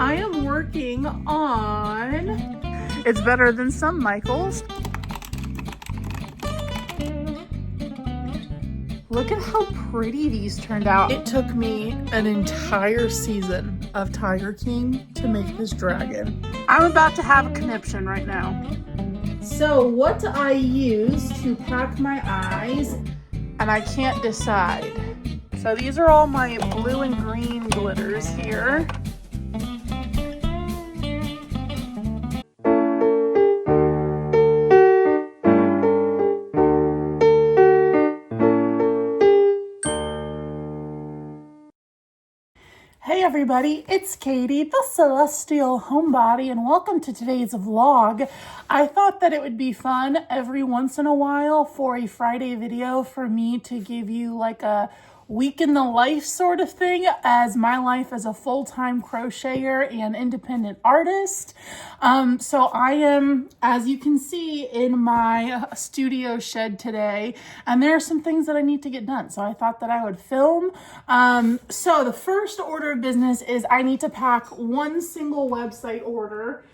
I am working on It's Better Than Some Michaels. Look at how pretty these turned out. It took me an entire season of Tiger King to make this dragon. I'm about to have a conniption right now. So what I use to pack my eyes, and I can't decide. So these are all my blue and green glitters here. Hey everybody, it's Katie, the Celestial Homebody, and welcome to today's vlog. I thought that it would be fun every once in a while for a Friday video for me to give you like a week in the life sort of thing, as my life as a full-time crocheter and independent artist. So I am, as you can see, in my studio shed today, and there are some things that I need to get done. So I thought that I would film. So the first order of business is I need to pack one single website order.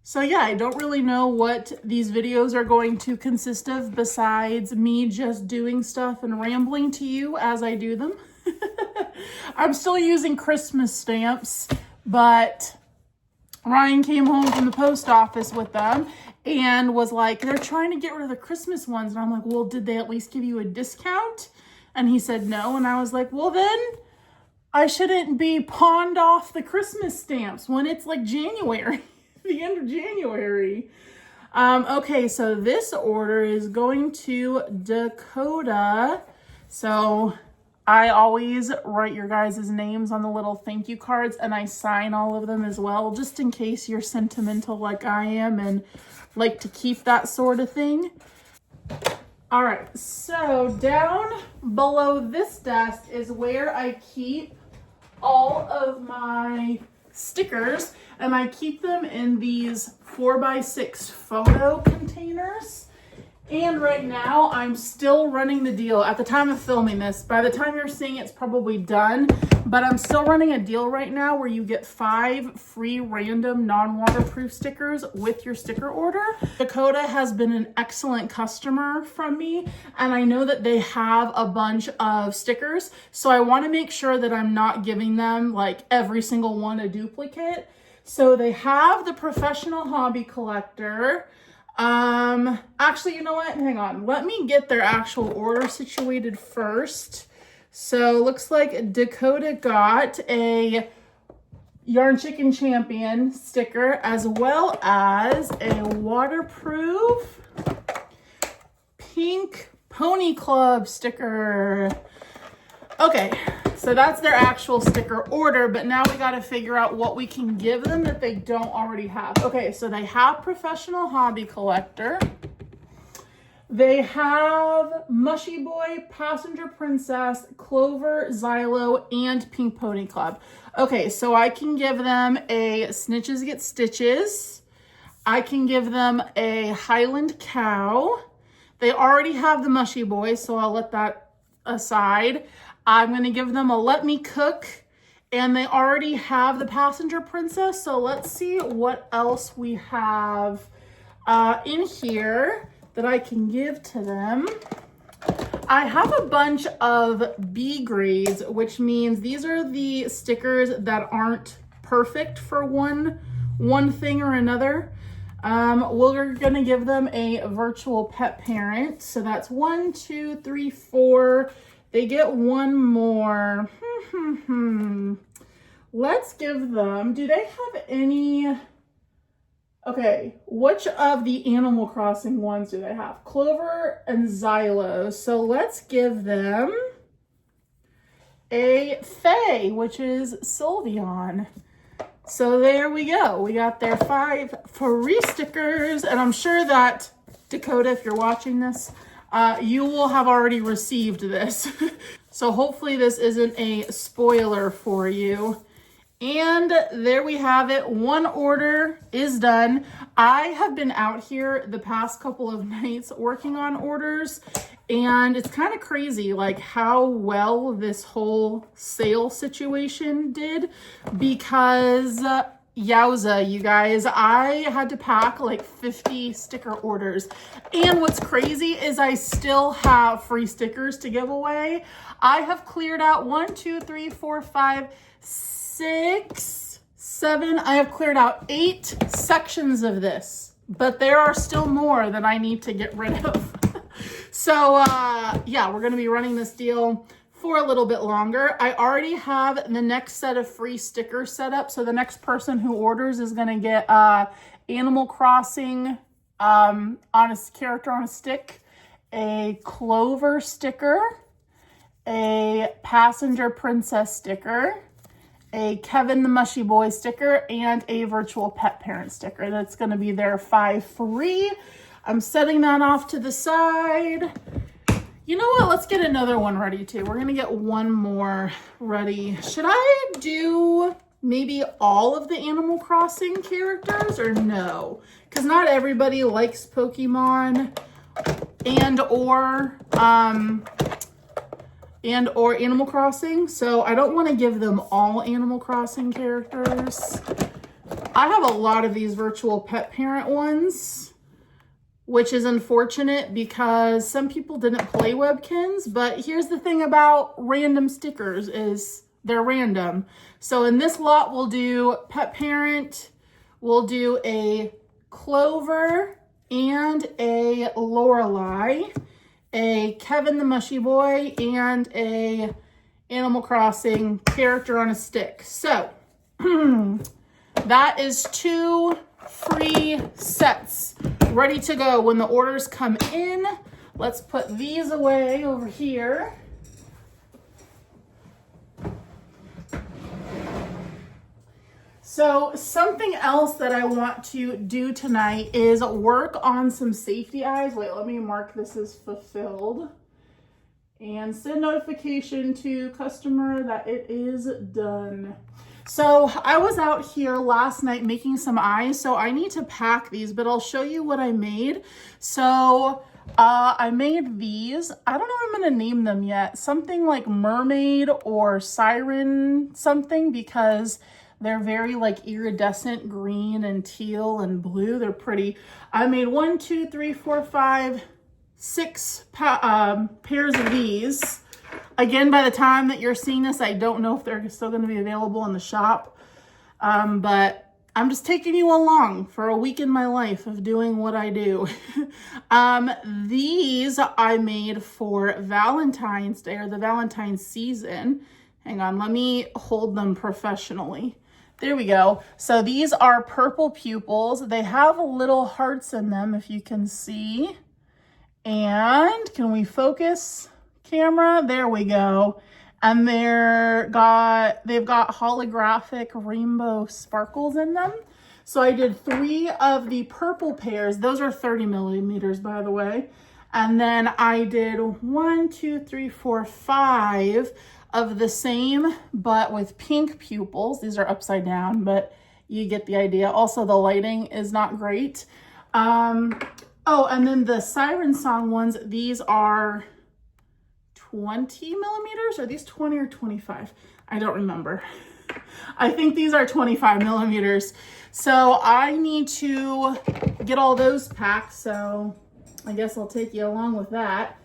So yeah, I don't really know what these videos are going to consist of besides me just doing stuff and rambling to you as I do them. I'm still using Christmas stamps, but Ryan came home from the post office with them and was like, they're trying to get rid of the Christmas ones. And I'm like, well, did they at least give you a discount? And he said no. And I was like, well, then I shouldn't be pawned off the Christmas stamps when it's like January. The end of January. Okay, so this order is going to Dakota. So I always write your guys' names on the little thank you cards, and I sign all of them as well, just in case you're sentimental like I am and like to keep that sort of thing. All right, so down below this desk is where I keep all of my stickers, and I keep them in these 4x6 photo containers. And right now I'm still running the deal at the time of filming this. By the time you're seeing it's probably done, but I'm still running a deal right now where you get 5 free random non-waterproof stickers with your sticker order. Dakota has been an excellent customer from me, and I know that they have a bunch of stickers, so I want to make sure that I'm not giving them like every single one a duplicate. So they have the Professional Hobby Collector. Actually, you know what? Hang on. Let me get their actual order situated first. So looks like Dakota got a Yarn Chicken Champion sticker as well as a waterproof pink Pony Club sticker. Okay, so that's their actual sticker order, but now we got to figure out what we can give them that they don't already have. Okay, so they have Professional Hobby Collector. They have Mushy Boy, Passenger Princess, Clover, Xylo, and Pink Pony Club. Okay, so I can give them a Snitches Get Stitches. I can give them a Highland Cow. They already have the Mushy Boy, so I'll let that aside. I'm going to give them a Let Me Cook, and they already have the Passenger Princess, so let's see what else we have in here that I can give to them. I have a bunch of B grades, which means these are the stickers that aren't perfect for one thing or another. We're gonna give them a virtual pet parent. So that's 1, 2, 3, 4. They get one more. Let's give them, do they have any? Okay, which of the Animal Crossing ones do they have? Clover and Xylo. So let's give them a Faye, which is Sylveon. So there we go. We got their 5 free stickers, and I'm sure that, Dakota, if you're watching this, you will have already received this. So hopefully this isn't a spoiler for you. And there we have it. One order is done. I have been out here the past couple of nights working on orders, and it's kind of crazy like how well this whole sale situation did, because Yowza, you guys. I had to pack like 50 sticker orders. And what's crazy is I still have free stickers to give away. I have cleared out 1, 2, 3, 4, 5, 6, 7. I have cleared out 8 sections of this, but there are still more that I need to get rid of. So yeah, we're going to be running this deal for a little bit longer. I already have the next set of free stickers set up. So the next person who orders is going to get Animal Crossing on a character on a stick, a Clover sticker, a Passenger Princess sticker, a Kevin the Mushy Boy sticker, and a virtual pet parent sticker. That's going to be their 5 free. I'm setting that off to the side. You know what? Let's get another one ready too. We're going to get one more ready. Should I do maybe all of the Animal Crossing characters or no? Because not everybody likes Pokemon and or Animal Crossing. So I don't want to give them all Animal Crossing characters. I have a lot of these virtual pet parent ones, which is unfortunate because some people didn't play Webkins. But here's the thing about random stickers is they're random. So in this lot, we'll do pet parent, we'll do a Clover and a Lorelei, a Kevin the Mushy Boy, and a Animal Crossing character on a stick. So that is 2 free sets ready to go when the orders come in. Let's put these away over here. So something else that I want to do tonight is work on some safety eyes. Wait, let me mark this as fulfilled and send notification to customer that it is done. So I was out here last night making some eyes, so I need to pack these, but I'll show you what I made. So I made these. I don't know if I'm going to name them yet. Something like mermaid or siren something, because they're very like iridescent green and teal and blue. They're pretty. I made 1, 2, 3, 4, 5, 6 pairs of these. Again, by the time that you're seeing this, I don't know if they're still going to be available in the shop. But I'm just taking you along for a week in my life of doing what I do. These I made for Valentine's Day, or the Valentine's season. Hang on, let me hold them professionally. There we go. So these are purple pupils. They have little hearts in them, if you can see. And can we focus? Camera, there we go. And they've got holographic rainbow sparkles in them. So I did 3 of the purple pairs. Those are 30 millimeters, by the way. And then I did 1, 2, 3, 4, 5 of the same, but with pink pupils. These are upside down, but you get the idea. Also, the lighting is not great. Oh, and then the Siren Song ones, these are 20 millimeters. Are these 20 or 25? I don't remember. I think these are 25 millimeters. So I need to get all those packed. So I guess I'll take you along with that.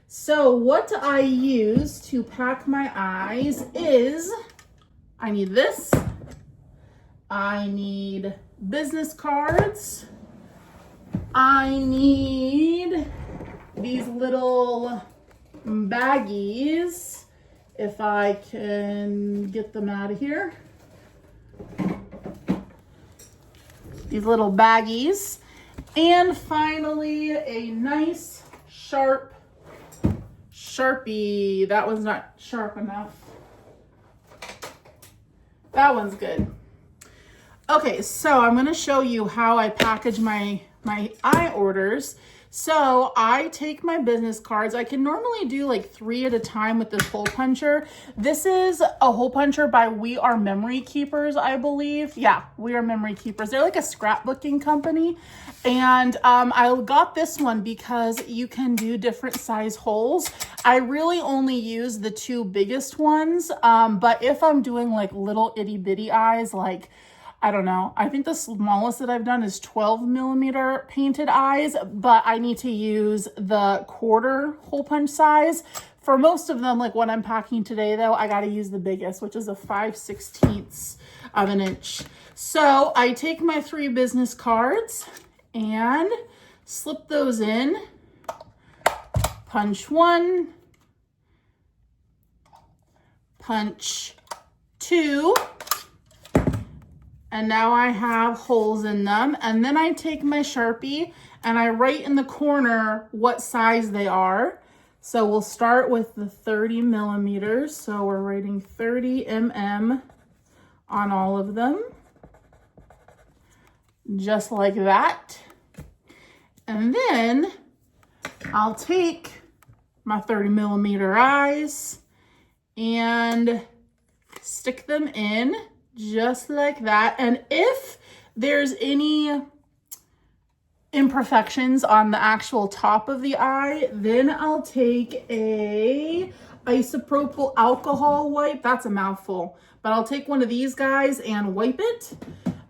So what I use to pack my eyes is, I need this. I need business cards. I need these little baggies, if I can get them out of here. These little baggies. And finally, a nice sharp Sharpie. That one's not sharp enough. That one's good. Okay, so I'm going to show you how I package my eye orders. So I take my business cards. I can normally do like 3 at a time with this hole puncher. This is a hole puncher by We Are Memory Keepers, I believe. Yeah, We Are Memory Keepers. They're like a scrapbooking company. And I got this one because you can do different size holes. I really only use the 2 biggest ones. But if I'm doing like little itty bitty eyes, like I don't know. I think the smallest that I've done is 12mm painted eyes, but I need to use the quarter hole punch size. For most of them, like what I'm packing today though, I got to use the biggest, which is a 5/16 of an inch. So I take my 3 business cards and slip those in, punch 1, punch 2, and now I have holes in them. And then I take my Sharpie and I write in the corner what size they are. So we'll start with the 30mm. So we're writing 30mm on all of them, just like that. And then I'll take my 30mm eyes and stick them in just like that. And if there's any imperfections on the actual top of the eye, then I'll take a isopropyl alcohol wipe. That's a mouthful, but I'll take one of these guys and wipe it.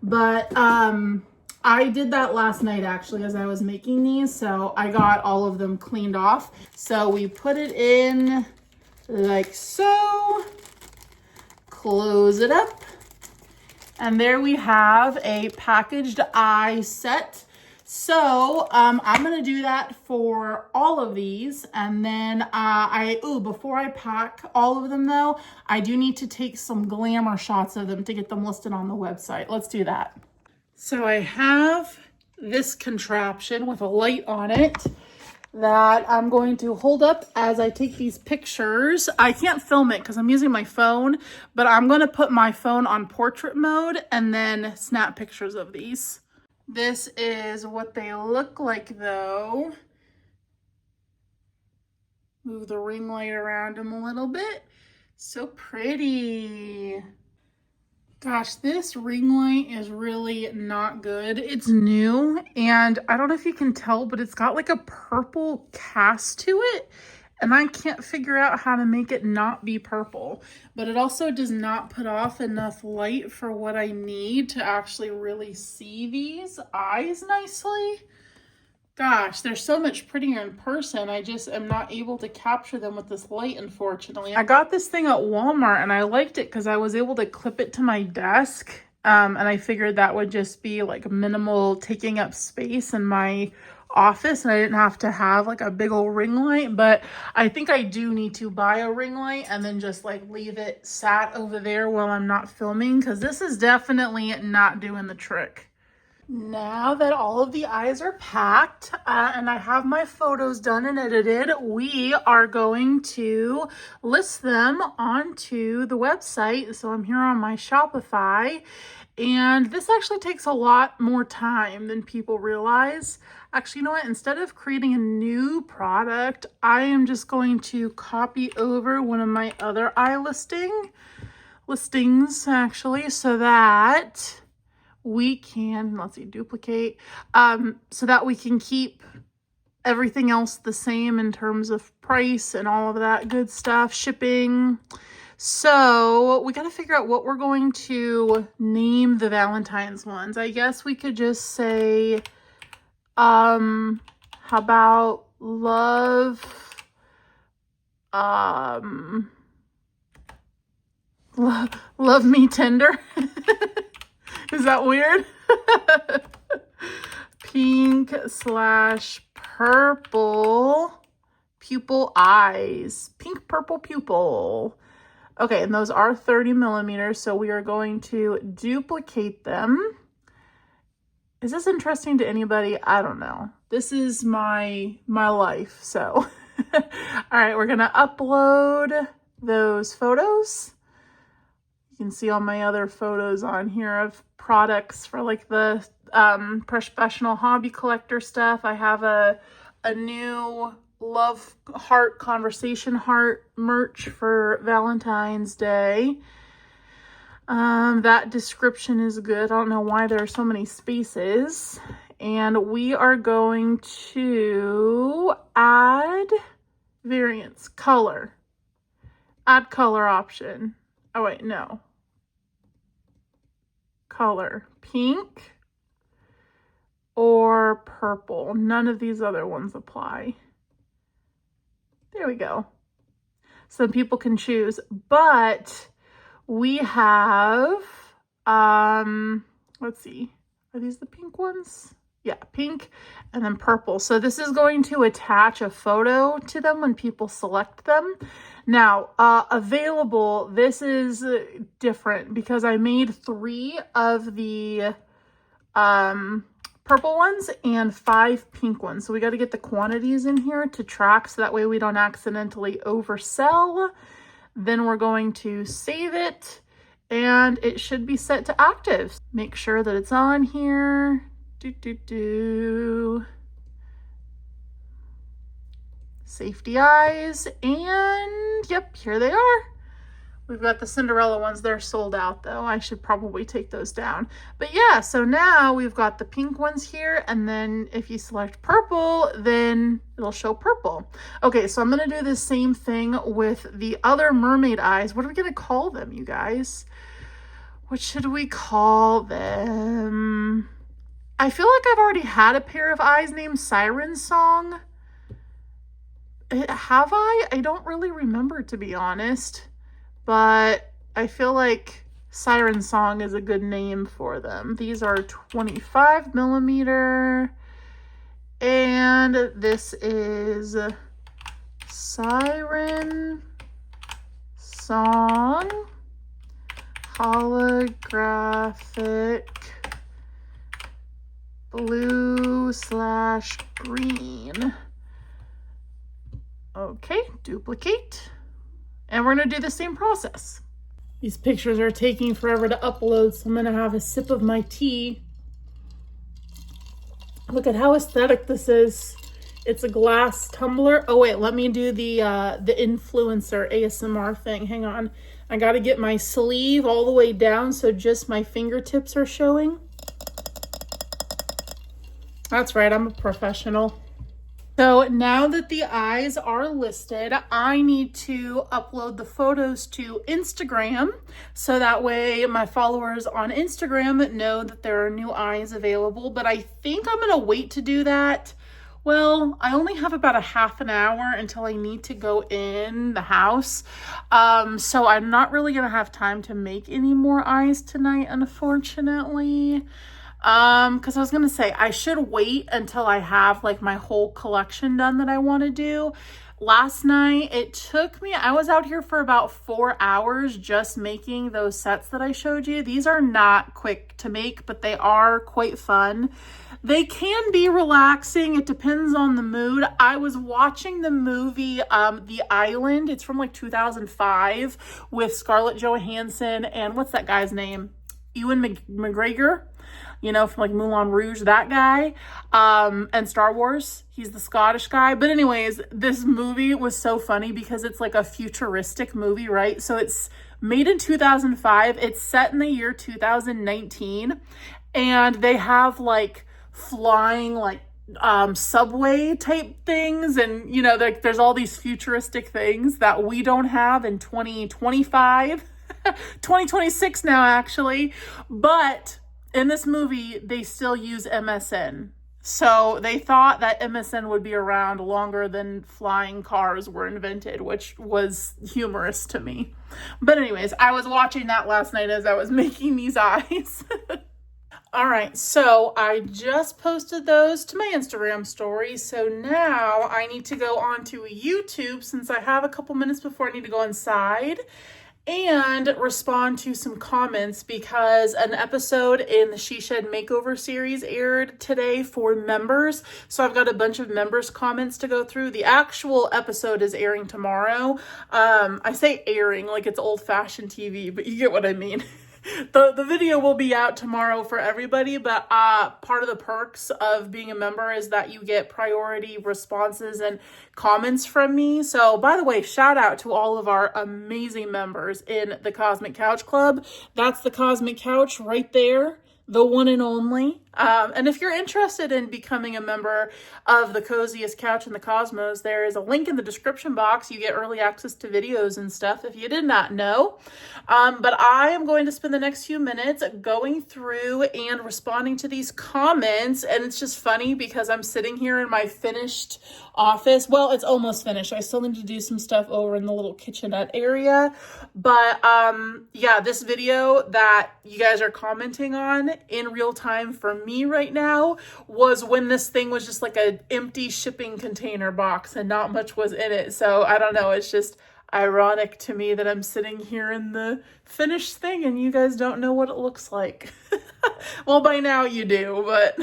But I did that last night actually as I was making these, so I got all of them cleaned off. So we put it in like so, close it up, and there we have a packaged eye set. So I'm gonna do that for all of these, and then before I pack all of them though, I do need to take some glamour shots of them to get them listed on the website. Let's do that. So I have this contraption with a light on it that I'm going to hold up as I take these pictures. I can't film it because I'm using my phone, but I'm going to put my phone on portrait mode and then snap pictures of these. This is what they look like though. Move the ring light around them a little bit. So pretty. Gosh, this ring light is really not good. It's new, and I don't know if you can tell, but it's got like a purple cast to it, and I can't figure out how to make it not be purple. But it also does not put off enough light for what I need to actually really see these eyes nicely. Gosh, they're so much prettier in person. I just am not able to capture them with this light, unfortunately. I got this thing at Walmart and I liked it because I was able to clip it to my desk. And I figured that would just be like minimal taking up space in my office, and I didn't have to have like a big old ring light. But I think I do need to buy a ring light and then just like leave it sat over there while I'm not filming, because this is definitely not doing the trick. Now that all of the eyes are packed and I have my photos done and edited, we are going to list them onto the website. So I'm here on my Shopify, and this actually takes a lot more time than people realize. Actually, you know what? Instead of creating a new product, I am just going to copy over one of my other eye listings actually, so that we can, let's see, duplicate, so that we can keep everything else the same in terms of price and all of that good stuff, shipping. So we got to figure out what we're going to name the Valentine's ones. I guess we could just say, how about love, love me tender. Is that weird? Pink / purple pupil eyes. Pink purple pupil. Okay, and those are 30mm, so we are going to duplicate them. Is this interesting to anybody? I don't know. This is my life, so. All right, we're gonna upload those photos. You can see all my other photos on here of products for like the professional hobby collector stuff. I have a new love heart, conversation heart merch for Valentine's Day. That description is good. I don't know why there are so many spaces. And we are going to add variants, color. Add color option. Oh wait, no. color? Pink or purple? None of these other ones apply. There we go. So people can choose, but we have, let's see, are these the pink ones? Yeah, pink and then purple. So this is going to attach a photo to them when people select them. Now, available, this is different because I made 3 of the purple ones and 5 pink ones. So we got to get the quantities in here to track so that way we don't accidentally oversell. Then we're going to save it and it should be set to active. Make sure that it's on here. Safety eyes, and yep, here they are. We've got the Cinderella ones. They're sold out though. I should probably take those down. But yeah, so now we've got the pink ones here, and then if you select purple, then it'll show purple. Okay, so I'm gonna do the same thing with the other mermaid eyes. What are we gonna call them, you guys? What should we call them? I feel like I've already had a pair of eyes named Siren Song. Have I? I don't really remember, to be honest. But I feel like Siren Song is a good name for them. These are 25 millimeter. And this is Siren Song holographic blue/green. Okay, duplicate. And we're gonna do the same process. These pictures are taking forever to upload, so I'm gonna have a sip of my tea. Look at how aesthetic this is. It's a glass tumbler. Oh wait, let me do the influencer ASMR thing. Hang on. I gotta get my sleeve all the way down so just my fingertips are showing. That's right, I'm a professional. So now that the eyes are listed, I need to upload the photos to Instagram so that way my followers on Instagram know that there are new eyes available. But I think I'm gonna wait to do that. Well, I only have about a half an hour until I need to go in the house. So I'm not really gonna have time to make any more eyes tonight, unfortunately. Because I was gonna say I should wait until I have like my whole collection done that I want to do. Last night it took me, I was out here for about 4 hours just making those sets that I showed you. These are not quick to make, but they are quite fun. They can be relaxing. It depends on the mood. I was watching the movie The Island. It's from like 2005 with Scarlett Johansson and what's that guy's name? Ewan McGregor. You know, from like Moulin Rouge, that guy, and Star Wars. He's the Scottish guy. But anyways, this movie was so funny because it's like a futuristic movie, right? So it's made in 2005. It's set in the year 2019. And they have like flying like subway type things. And, you know, like there's all these futuristic things that we don't have in 2025. 2026 now, actually. But in this movie, they still use MSN. So they thought that MSN would be around longer than flying cars were invented, which was humorous to me. But anyways, I was watching that last night as I was making these eyes. All right, so I just posted those to my Instagram story. So now I need to go on to YouTube since I have a couple minutes before I need to go inside and respond to some comments because an episode in the She Shed Makeover series aired today for members. So I've got a bunch of members' comments to go through. The actual episode is airing tomorrow. I say airing like it's old-fashioned TV, but you get what I mean. The video will be out tomorrow for everybody, but part of the perks of being a member is that you get priority responses and comments from me. So by the way, shout out to all of our amazing members in the Cosmic Couch Club. That's the Cosmic Couch right there, the one and only. And if you're interested in becoming a member of the Coziest Couch in the Cosmos, there is a link in the description box. You get early access to videos and stuff if you did not know. But I am going to spend the next few minutes going through and responding to these comments. And it's just funny because I'm sitting here in my finished office. Well, it's almost finished. I still need to do some stuff over in the little kitchenette area. But yeah, this video that you guys are commenting on in real time for me right now was when this thing was just like an empty shipping container box and not much was in it. So I don't know, it's just ironic to me that I'm sitting here in the finished thing and you guys don't know what it looks like. Well, by now you do, but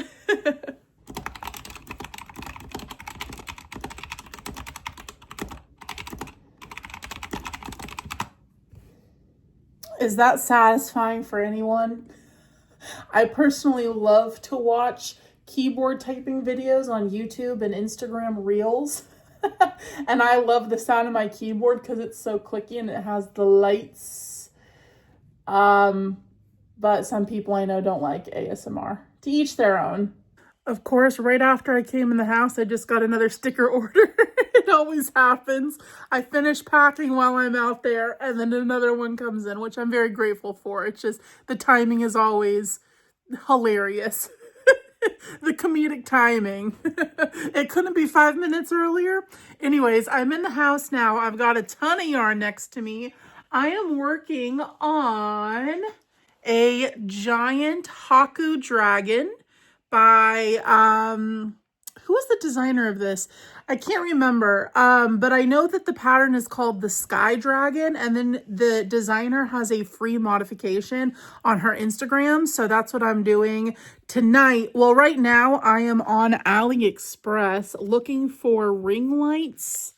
is that satisfying for anyone? I personally love to watch keyboard typing videos on YouTube and Instagram Reels. And I love the sound of my keyboard because it's so clicky and it has the lights. But some people I know don't like ASMR. To each their own. Of course, right after I came in the house, I just got another sticker order. It always happens. I finish packing while I'm out there, and then another one comes in, which I'm very grateful for. It's just, the timing is always hilarious. The comedic timing. It couldn't be 5 minutes earlier. Anyways, I'm in the house now. I've got a ton of yarn next to me. I am working on a giant Haku dragon by who is the designer of this? I can't remember, but I know that the pattern is called the Sky Dragon, and then the designer has a free modification on her Instagram, so that's what I'm doing tonight. Well, right now I am on AliExpress looking for ring lights.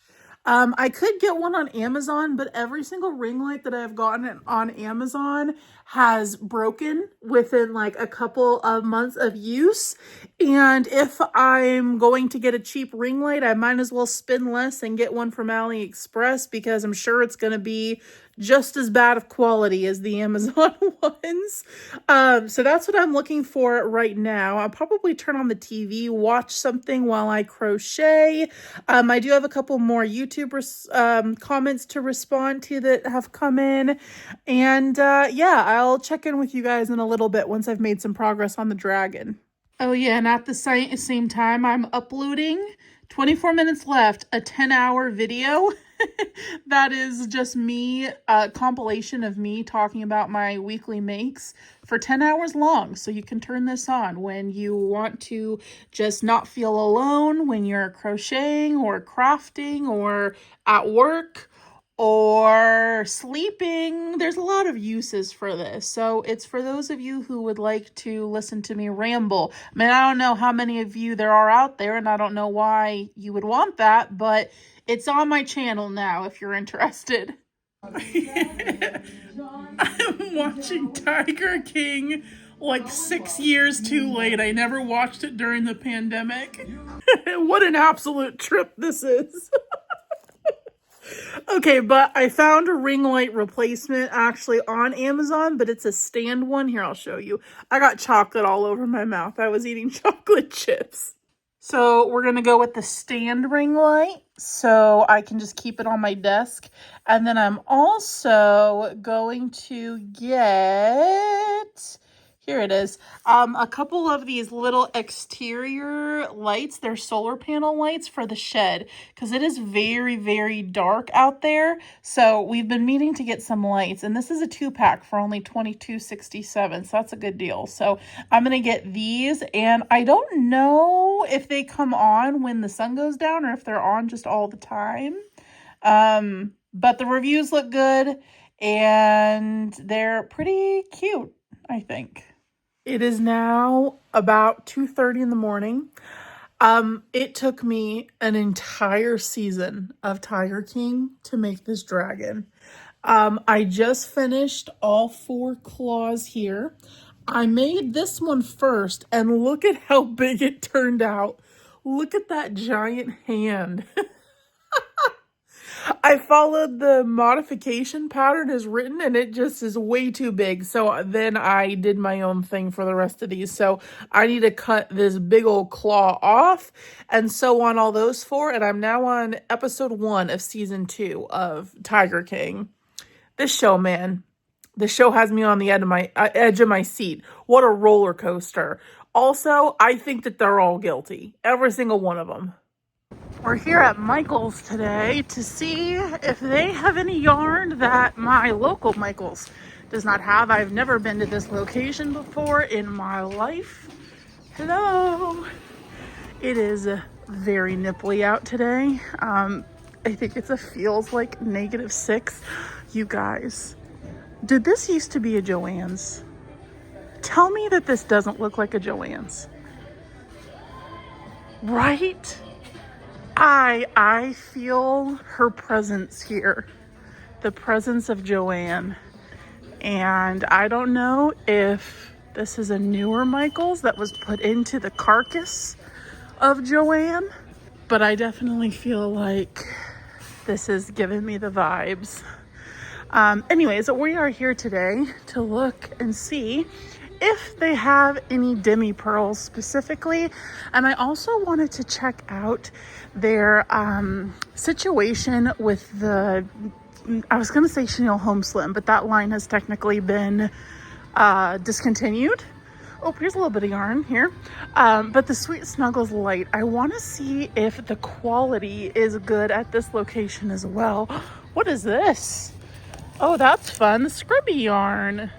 I could get one on Amazon, but every single ring light that I've gotten on Amazon has broken within like a couple of months of use. And if I'm going to get a cheap ring light, I might as well spend less and get one from AliExpress because I'm sure it's going to be just as bad of quality as the Amazon ones. So that's what I'm looking for right now. I'll probably turn on the TV, watch something while I crochet. I do have a couple more YouTube comments to respond to that have come in. And yeah, I'll check in with you guys in a little bit once I've made some progress on the dragon. Oh yeah, and at the same time, I'm uploading 24 minutes left, a 10-hour video. That is just me, a compilation of me talking about my weekly makes for 10 hours long. So you can turn this on when you want to just not feel alone, when you're crocheting or crafting or at work or sleeping. There's a lot of uses for this. So it's for those of you who would like to listen to me ramble. I mean, I don't know how many of you there are out there, and I don't know why you would want that, but it's on my channel now if you're interested. I'm watching Tiger King like 6 years too late. I never watched it during the pandemic. What an absolute trip this is. Okay, but I found a ring light replacement actually on Amazon, but it's a stand one. Here, I'll show you. I got chocolate all over my mouth. I was eating chocolate chips. So we're going to go with the stand ring light so I can just keep it on my desk. And then I'm also going to get, here it is, a couple of these little exterior lights. They're solar panel lights for the shed because it is very, very dark out there. So we've been meaning to get some lights, and this is a 2-pack for only $22.67. So that's a good deal. So I'm going to get these, and I don't know if they come on when the sun goes down or if they're on just all the time. But the reviews look good and they're pretty cute, I think. It is now about 2:30 in the morning. It took me an entire season of Tiger King to make this dragon. I just finished all 4 claws here. I made this one first, and look at how big it turned out. Look at that giant hand. I followed the modification pattern as written and it just is way too big. So then I did my own thing for the rest of these. So I need to cut this big old claw off and sew on all those four. And I'm now on episode 1 of season 2 of Tiger King. This show, man. The show has me on the edge of my seat. What a roller coaster. Also, I think that they're all guilty. Every single one of them. We're here at Michael's today to see if they have any yarn that my local Michael's does not have. I've never been to this location before in my life. Hello. It is very nipply out today. I think feels like -6. You guys, did this used to be a Joann's? Tell me that this doesn't look like a Joann's. Right? I feel her presence here. The presence of Joanne. And I don't know if this is a newer Michael's that was put into the carcass of Joanne, but I definitely feel like this is giving me the vibes. Anyways, we are here today to look and see if they have any demi pearls specifically. And I also wanted to check out their situation with the, I was going to say Chenille Home Slim, but that line has technically been discontinued. Oh, here's a little bit of yarn here. But the Sweet Snuggles Light, I want to see if the quality is good at this location as well. What is this? Oh, that's fun. The Scrubby yarn.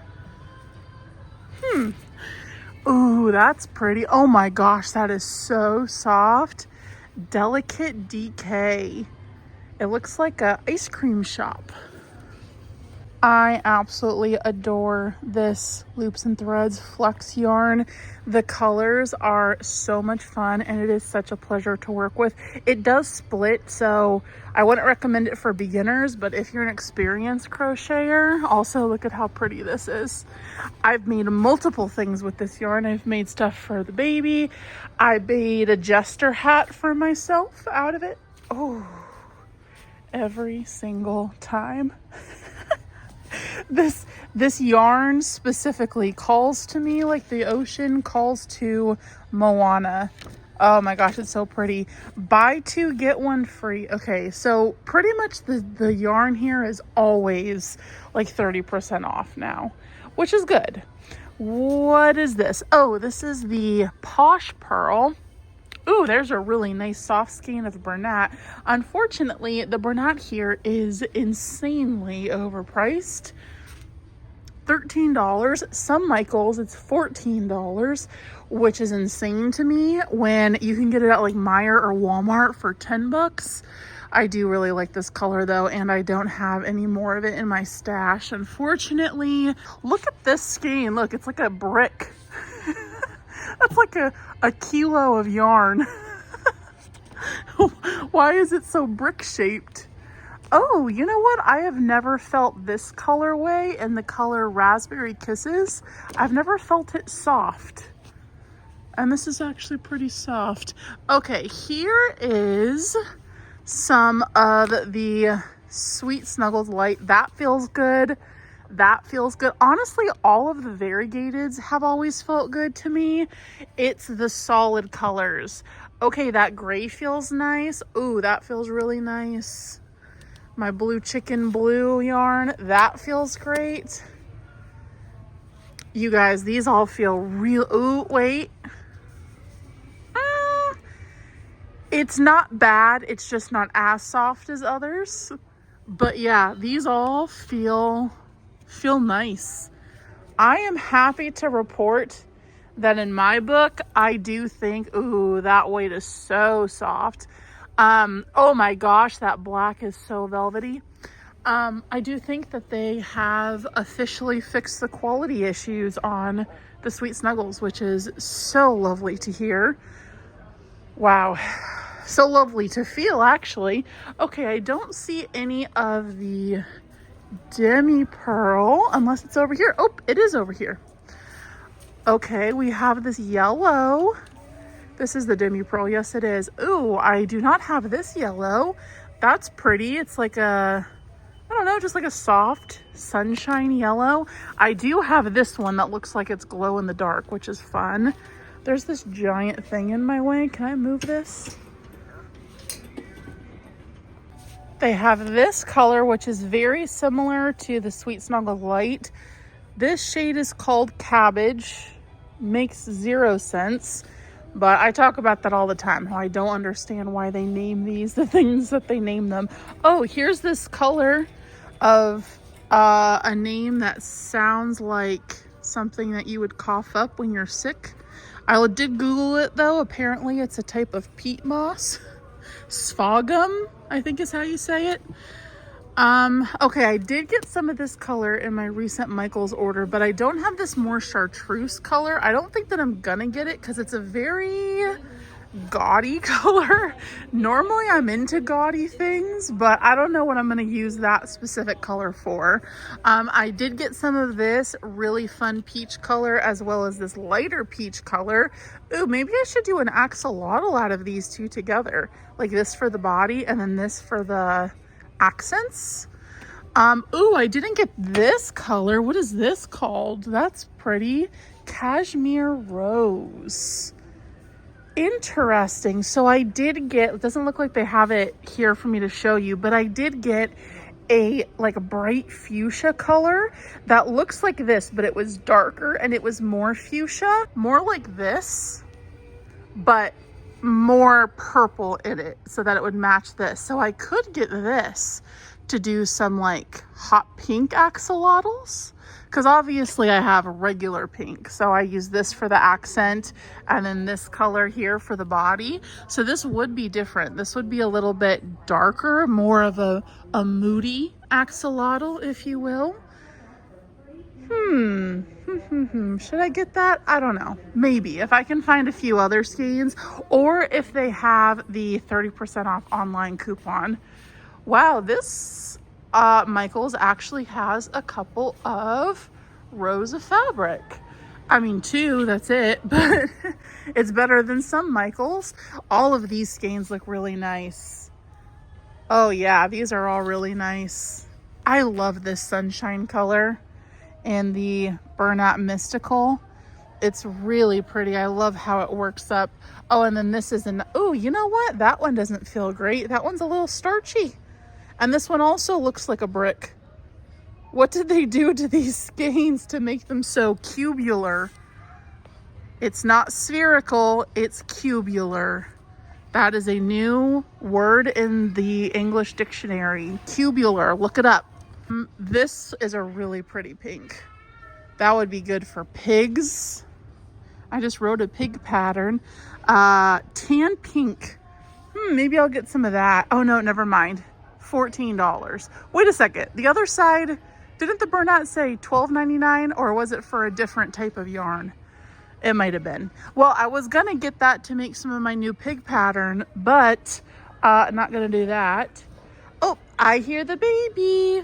Ooh, that's pretty. Oh my gosh, that is so soft. Delicate Decay. It looks like an ice cream shop. I absolutely adore this Loops and Threads Flex yarn. The colors are so much fun and it is such a pleasure to work with. It does split, so I wouldn't recommend it for beginners, but if you're an experienced crocheter, also look at how pretty this is. I've made multiple things with this yarn. I've made stuff for the baby. I made a jester hat for myself out of it. Oh, every single time. This yarn specifically calls to me like the ocean calls to Moana. Oh my gosh, it's so pretty. Buy 2, get 1 free. Okay, so pretty much the yarn here is always like 30% off now, which is good. What is this? Oh, this is the Posh Pearl. Ooh, there's a really nice soft skein of Bernat. Unfortunately, the Bernat here is insanely overpriced. $13. Some Michaels, it's $14, which is insane to me when you can get it at like Meijer or Walmart for $10. I do really like this color though, and I don't have any more of it in my stash, unfortunately. Look at this skein. Look, it's like a brick. That's like a kilo of yarn. Why is it so brick shaped? Oh, you know what? I have never felt this colorway in the color Raspberry Kisses. I've never felt it soft. And this is actually pretty soft. Okay, here is some of the Sweet Snuggles Light. That feels good. That feels good. Honestly, all of the variegateds have always felt good to me. It's the solid colors. Okay, that gray feels nice. Ooh, that feels really nice. My blue chicken blue yarn, that feels great. You guys, these all feel real. Ooh, wait. It's not bad. It's just not as soft as others. But yeah, these all feel nice. I am happy to report that in my book, I do think, ooh, that weight is so soft. Oh my gosh, that black is so velvety. I do think that they have officially fixed the quality issues on the Sweet Snuggles, which is so lovely to hear. Wow. So lovely to feel, actually. Okay, I don't see any of the demi pearl unless it's over here. Oh, it is over here. Okay, we have this yellow. This is the demi pearl. Yes, it is. Ooh, I do not have this yellow. That's pretty. It's like a, I don't know, just like a soft sunshine yellow. I do have this one that looks like it's glow in the dark, which is fun. There's this giant thing in my way. Can I move this? They have this color, which is very similar to the Sweet Snuggle Light. This shade is called Cabbage. Makes zero sense, but I talk about that all the time, how I don't understand why they name these the things that they name them. Oh, here's this color of a name that sounds like something that you would cough up when you're sick. I did Google it though. Apparently it's a type of peat moss. Sphagum, I think is how you say it. Okay, I did get some of this color in my recent Michaels order, but I don't have this more chartreuse color. I don't think that I'm gonna get it because it's a very gaudy color. Normally I'm into gaudy things, but I don't know what I'm gonna use that specific color for. I did get some of this really fun peach color as well as this lighter peach color. Ooh, maybe I should do an axolotl out of these two together. Like this for the body and then this for the accents. Ooh, I didn't get this color. What is this called? That's pretty. Cashmere Rose. Interesting. So I did get, it doesn't look like they have it here for me to show you, but I did get a like a bright fuchsia color that looks like this, but it was darker and it was more fuchsia, more like this, but more purple in it so that it would match this. So I could get this to do some like hot pink axolotls, because obviously I have regular pink, so I use this for the accent and then this color here for the body. So this would be different. This would be a little bit darker, more of a moody axolotl, if you will. Should I get that? I don't know. Maybe if I can find a few other skeins, or if they have the 30% off online coupon. Wow, this Michaels actually has a couple of rows of fabric. I mean, two, that's it, but it's better than some Michaels. All of these skeins look really nice. Oh yeah, these are all really nice. I love this sunshine color and the burnout mystical. It's really pretty. I love how it works up. Oh, and then this is an, oh, you know what? That one doesn't feel great. That one's a little starchy. And this one also looks like a brick. What did they do to these skeins to make them so cubular? It's not spherical, it's cubular. That is a new word in the English dictionary. Cubular, look it up. This is a really pretty pink. That would be good for pigs. I just wrote a pig pattern. Tan pink. Maybe I'll get some of that. Oh no, never mind. $14. Wait a second. The other side, didn't the burnout say $12.99, or was it for a different type of yarn? It might have been. Well, I was gonna get that to make some of my new pig pattern, but not gonna do that. Oh, I hear the baby.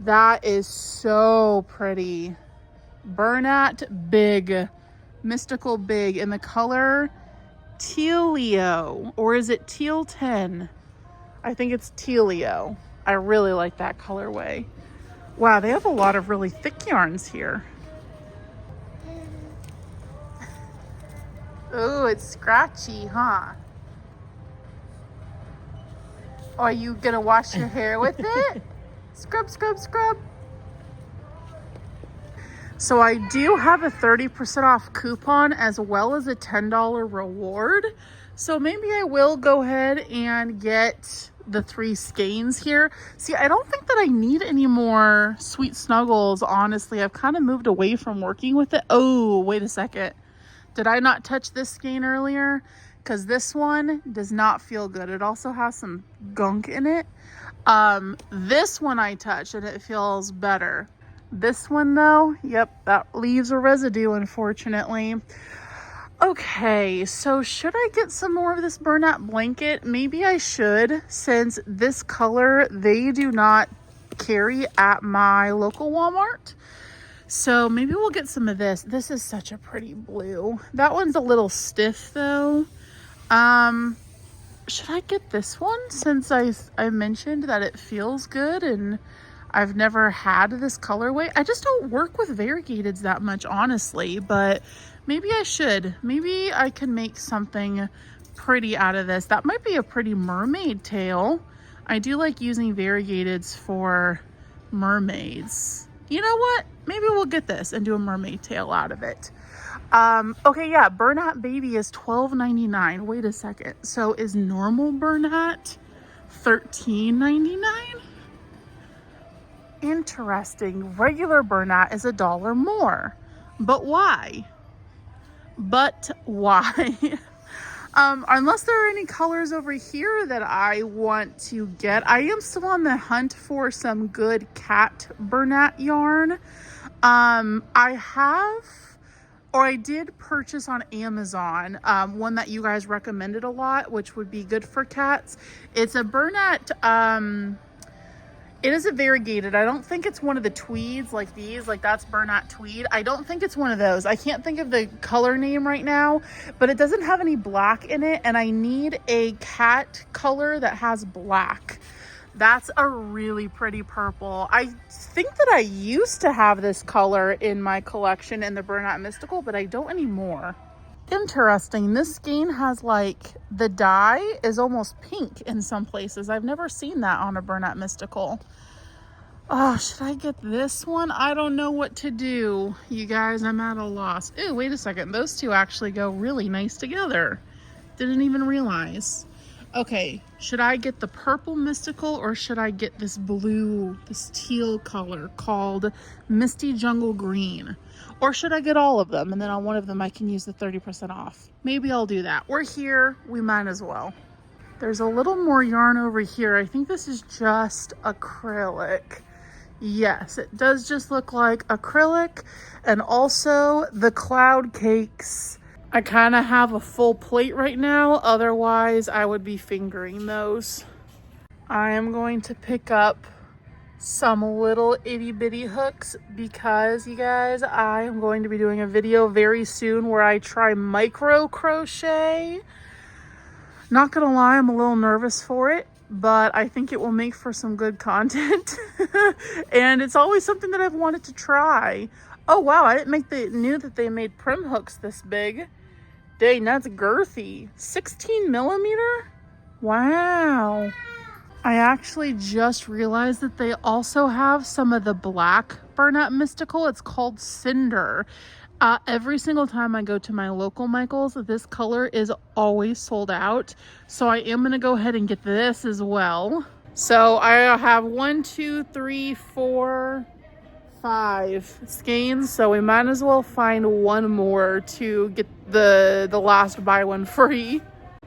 That is so pretty. Burnout Big, Mystical Big, in the color Tealio, or is it Teal 10? I think it's Tealio. I really like that colorway. Wow, they have a lot of really thick yarns here. Oh, it's scratchy, huh? Are you gonna wash your hair with it? Scrub, scrub, scrub. So I do have a 30% off coupon as well as a $10 reward. So maybe I will go ahead and get the 3 skeins here. See, I don't think that I need any more Sweet Snuggles, honestly. I've kind of moved away from working with it. Oh, wait a second. Did I not touch this skein earlier? Because this one does not feel good. It also has some gunk in it. This one I touched and it feels better. This one though, yep, that leaves a residue, unfortunately. Okay, so should I get some more of this burnout blanket? Maybe I should, since this color they do not carry at my local Walmart. So maybe we'll get some of this. This is such a pretty blue. That one's a little stiff though. should I get this one since I mentioned that it feels good and I've never had this colorway? I just don't work with variegateds that much, honestly, but maybe I should. Maybe I can make something pretty out of this. That might be a pretty mermaid tail. I do like using variegateds for mermaids. You know what? Maybe we'll get this and do a mermaid tail out of it. Okay, yeah, Bernat Baby is $12.99. Wait a second. So is normal Bernat $13.99? Interesting. Regular Bernat is $1 more. But why? Unless there are any colors over here that I want to get. I am still on the hunt for some good cat Bernat yarn. I did purchase on Amazon one that you guys recommended a lot, which would be good for cats. It's a Bernat, it is a variegated. I don't think it's one of the tweeds like these, like that's Bernat tweed. I don't think it's one of those. I can't think of the color name right now, but it doesn't have any black in it, and I need a cat color that has black. That's a really pretty purple. I think that I used to have this color in my collection in the Bernat Mystical, but I don't anymore. Interesting. This skein has like the dye is almost pink in some places. I've never seen that on a Bernat Mystical. Oh, should I get this one? I don't know what to do. You guys, I'm at a loss. Ooh, wait a second. Those two actually go really nice together. Didn't even realize. Okay, should I get the purple mystical or should I get this blue, this teal color called Misty Jungle Green? Or should I get all of them and then on one of them I can use the 30% off? Maybe I'll do that. We're here, we might as well. There's a little more yarn over here. I think this is just acrylic. Yes, it does just look like acrylic, and also the cloud cakes. I kind of have a full plate right now, otherwise I would be fingering those. I am going to pick up some little itty bitty hooks because, you guys, I am going to be doing a video very soon where I try micro crochet. Not gonna lie, I'm a little nervous for it, but I think it will make for some good content. And it's always something that I've wanted to try. Oh wow, I didn't knew that they made prim hooks this big. Dang, that's girthy. 16 millimeter? Wow. I actually just realized that they also have some of the black Bernat Mystical. It's called Cinder. Every single time I go to my local Michael's, this color is always sold out. So I am going to go ahead and get this as well. So I have 1, 2, 3, 4, 5 skeins. So we might as well find one more to get the last buy one free.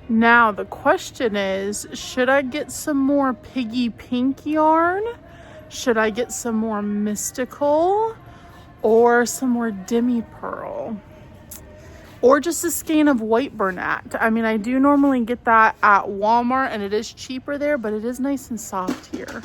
Now the question is, should I get some more piggy pink yarn? Should I get some more mystical? Or some more demi pearl, or just a skein of white Bernat. I mean, I do normally get that at Walmart and it is cheaper there, but it is nice and soft here.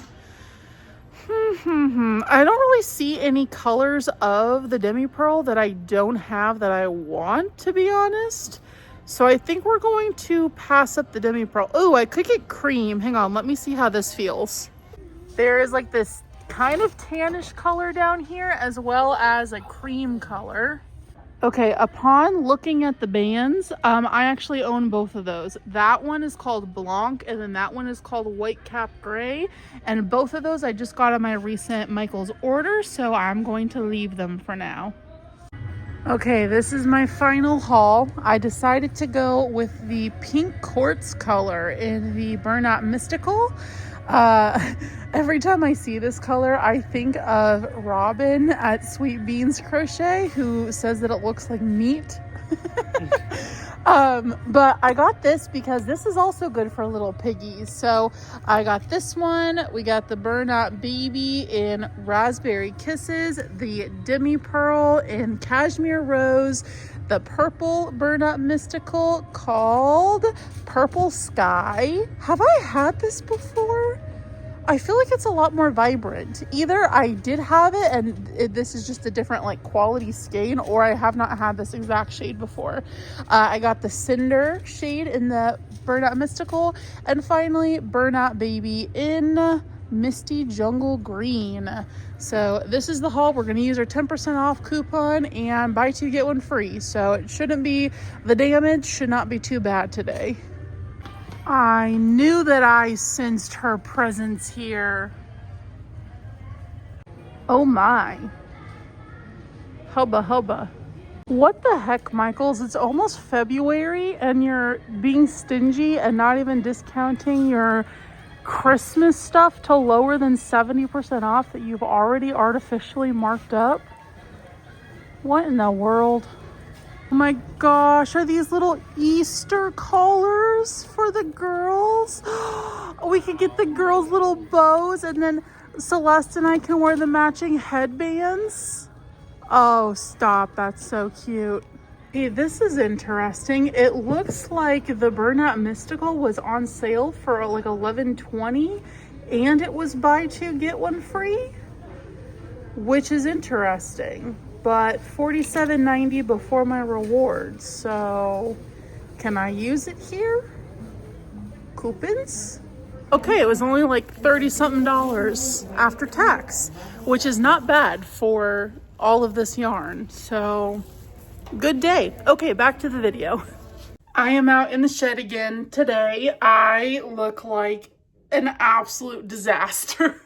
I don't really see any colors of the demi pearl that I don't have that I want, to be honest. So I think we're going to pass up the demi pearl. Oh, I could get cream. Hang on, let me see how this feels. There is like this kind of tannish color down here as well as a cream color. Okay, upon looking at the bands, I actually own both of those. That one is called Blanc and then that one is called White Cap Gray, and both of those I just got on my recent Michael's order, so I'm going to leave them for now. Okay, this is my final haul. I decided to go with the pink quartz color in the Bernat Mystical. Every time I see this color, I think of Robin at Sweet Beans Crochet, who says that it looks like meat. But I got this because this is also good for little piggies. So I got this one. We got the Bernat Baby in Raspberry Kisses, the Demi Pearl in Cashmere Rose, the purple Bernat Mystical called Purple Sky. Have I had this before? I feel like it's a lot more vibrant. Either I did have it and this is just a different like quality skein, or I have not had this exact shade before. I got the Cinder shade in the Burnout Mystical, and finally Burnout Baby in Misty Jungle Green. So this is the haul. We're going to use our 10% off coupon and buy two get one free. So it shouldn't be, the damage should not be too bad today. I knew that I sensed her presence here. Oh my. Hubba hubba. What the heck, Michaels? It's almost February and you're being stingy and not even discounting your Christmas stuff to lower than 70% off that you've already artificially marked up. What in the world? Oh my gosh, are these little Easter collars for the girls? We could get the girls little bows and then Celeste and I can wear the matching headbands. Oh, stop. That's so cute. Hey, this is interesting. It looks like the Burnout Mystical was on sale for like $11.20 and it was buy two get one free, which is interesting, but $47.90 before my rewards. So can I use it here? Coupons? Okay, it was only like 30 something dollars after tax, which is not bad for all of this yarn. So good day. Okay, back to the video. I am out in the shed again today. I look like an absolute disaster.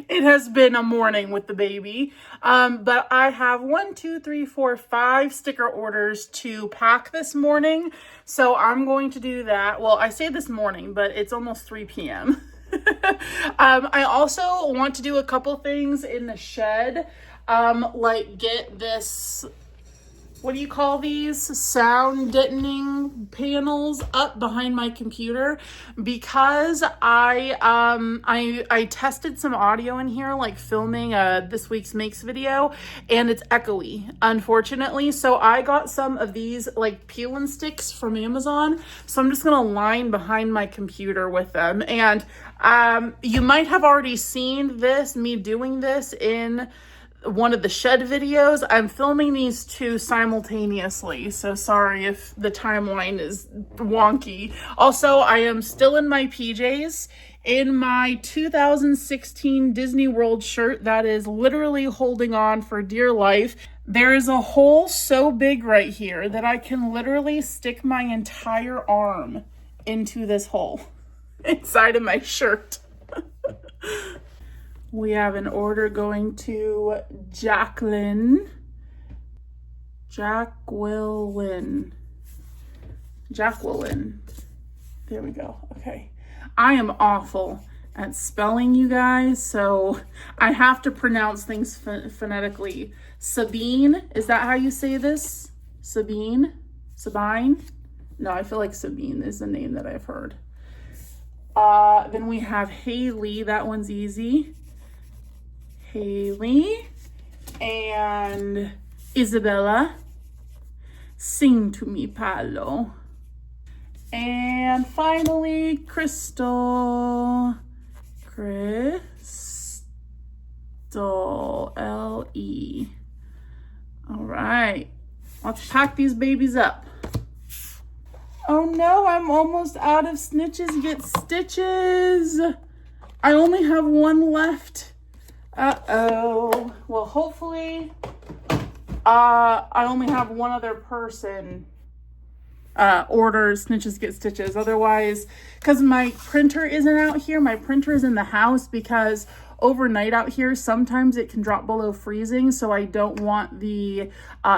It has been a morning with the baby. But I have 5 sticker orders to pack this morning. So I'm going to do that. Well, I say this morning, but it's almost 3 p.m. I also want to do a couple things in the shed. Like get this, what do you call these? Sound deadening panels up behind my computer, because I tested some audio in here, like filming this week's Makes video, and it's echoey, unfortunately. So I got some of these like peel and sticks from Amazon. So I'm just gonna line behind my computer with them. And you might have already seen this, me doing this in one of the shed videos. I'm filming these two simultaneously, so sorry if the timeline is wonky. Also, I am still in my PJs in my 2016 Disney World shirt that is literally holding on for dear life. There is a hole so big right here that I can literally stick my entire arm into this hole inside of my shirt. We have an order going to Jacqueline. There we go. Okay. I am awful at spelling, you guys, so I have to pronounce things phonetically. Sabine, is that how you say this? Sabine? No, I feel like Sabine is the name that I've heard. Then we have Haley. That one's easy. Haley and Isabella. Sing to me, Paolo. And finally, Crystal. L-E. All right, let's pack these babies up. Oh no, I'm almost out of snitches get stitches. I only have one left. Uh-oh. Well, hopefully, I only have one other person order snitches get stitches. Otherwise, because my printer isn't out here, my printer is in the house, because overnight out here sometimes it can drop below freezing, so I don't want the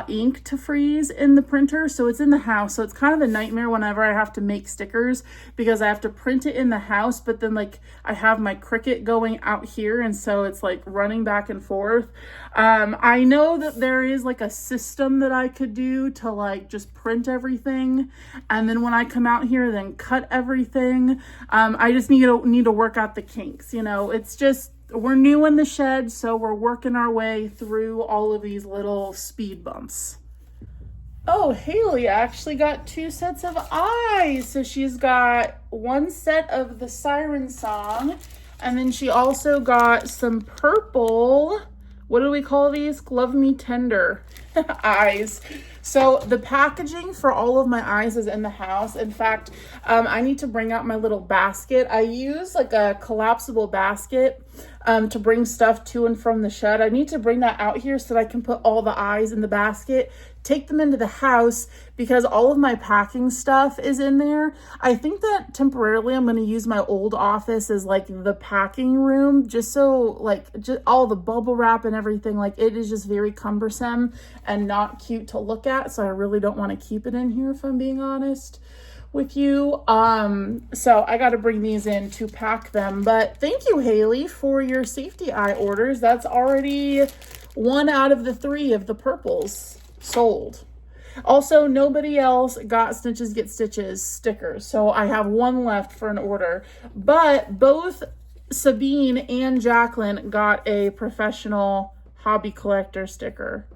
ink to freeze in the printer, so it's in the house. So it's kind of a nightmare whenever I have to make stickers, because I have to print it in the house, but then like I have my Cricut going out here, and so it's like running back and forth. I know that there is like a system that I could do to like just print everything, and then when I come out here then cut everything. I just need to work out the kinks, you know. It's just, we're new in the shed, so we're working our way through all of these little speed bumps. Oh, Haley actually got 2 sets of eyes. So she's got 1 set of the siren song, and then she also got some purple, what do we call these? Love Me Tender eyes. So the packaging for all of my eyes is in the house. In fact, I need to bring out my little basket. I use like a collapsible basket to bring stuff to and from the shed. I need to bring that out here so that I can put all the eyes in the basket, take them into the house, because all of my packing stuff is in there. I think that temporarily I'm going to use my old office as like the packing room, just so like just all the bubble wrap and everything, like it is just very cumbersome and not cute to look at. So I really don't want to keep it in here, if I'm being honest with you. So I got to bring these in to pack them. But thank you, Haley, for your safety eye orders. That's already 1 out of the 3 of the purples sold. Also, nobody else got Snitches Get Stitches stickers, so I have 1 left for an order. But both Sabine and Jacqueline got a professional hobby collector sticker.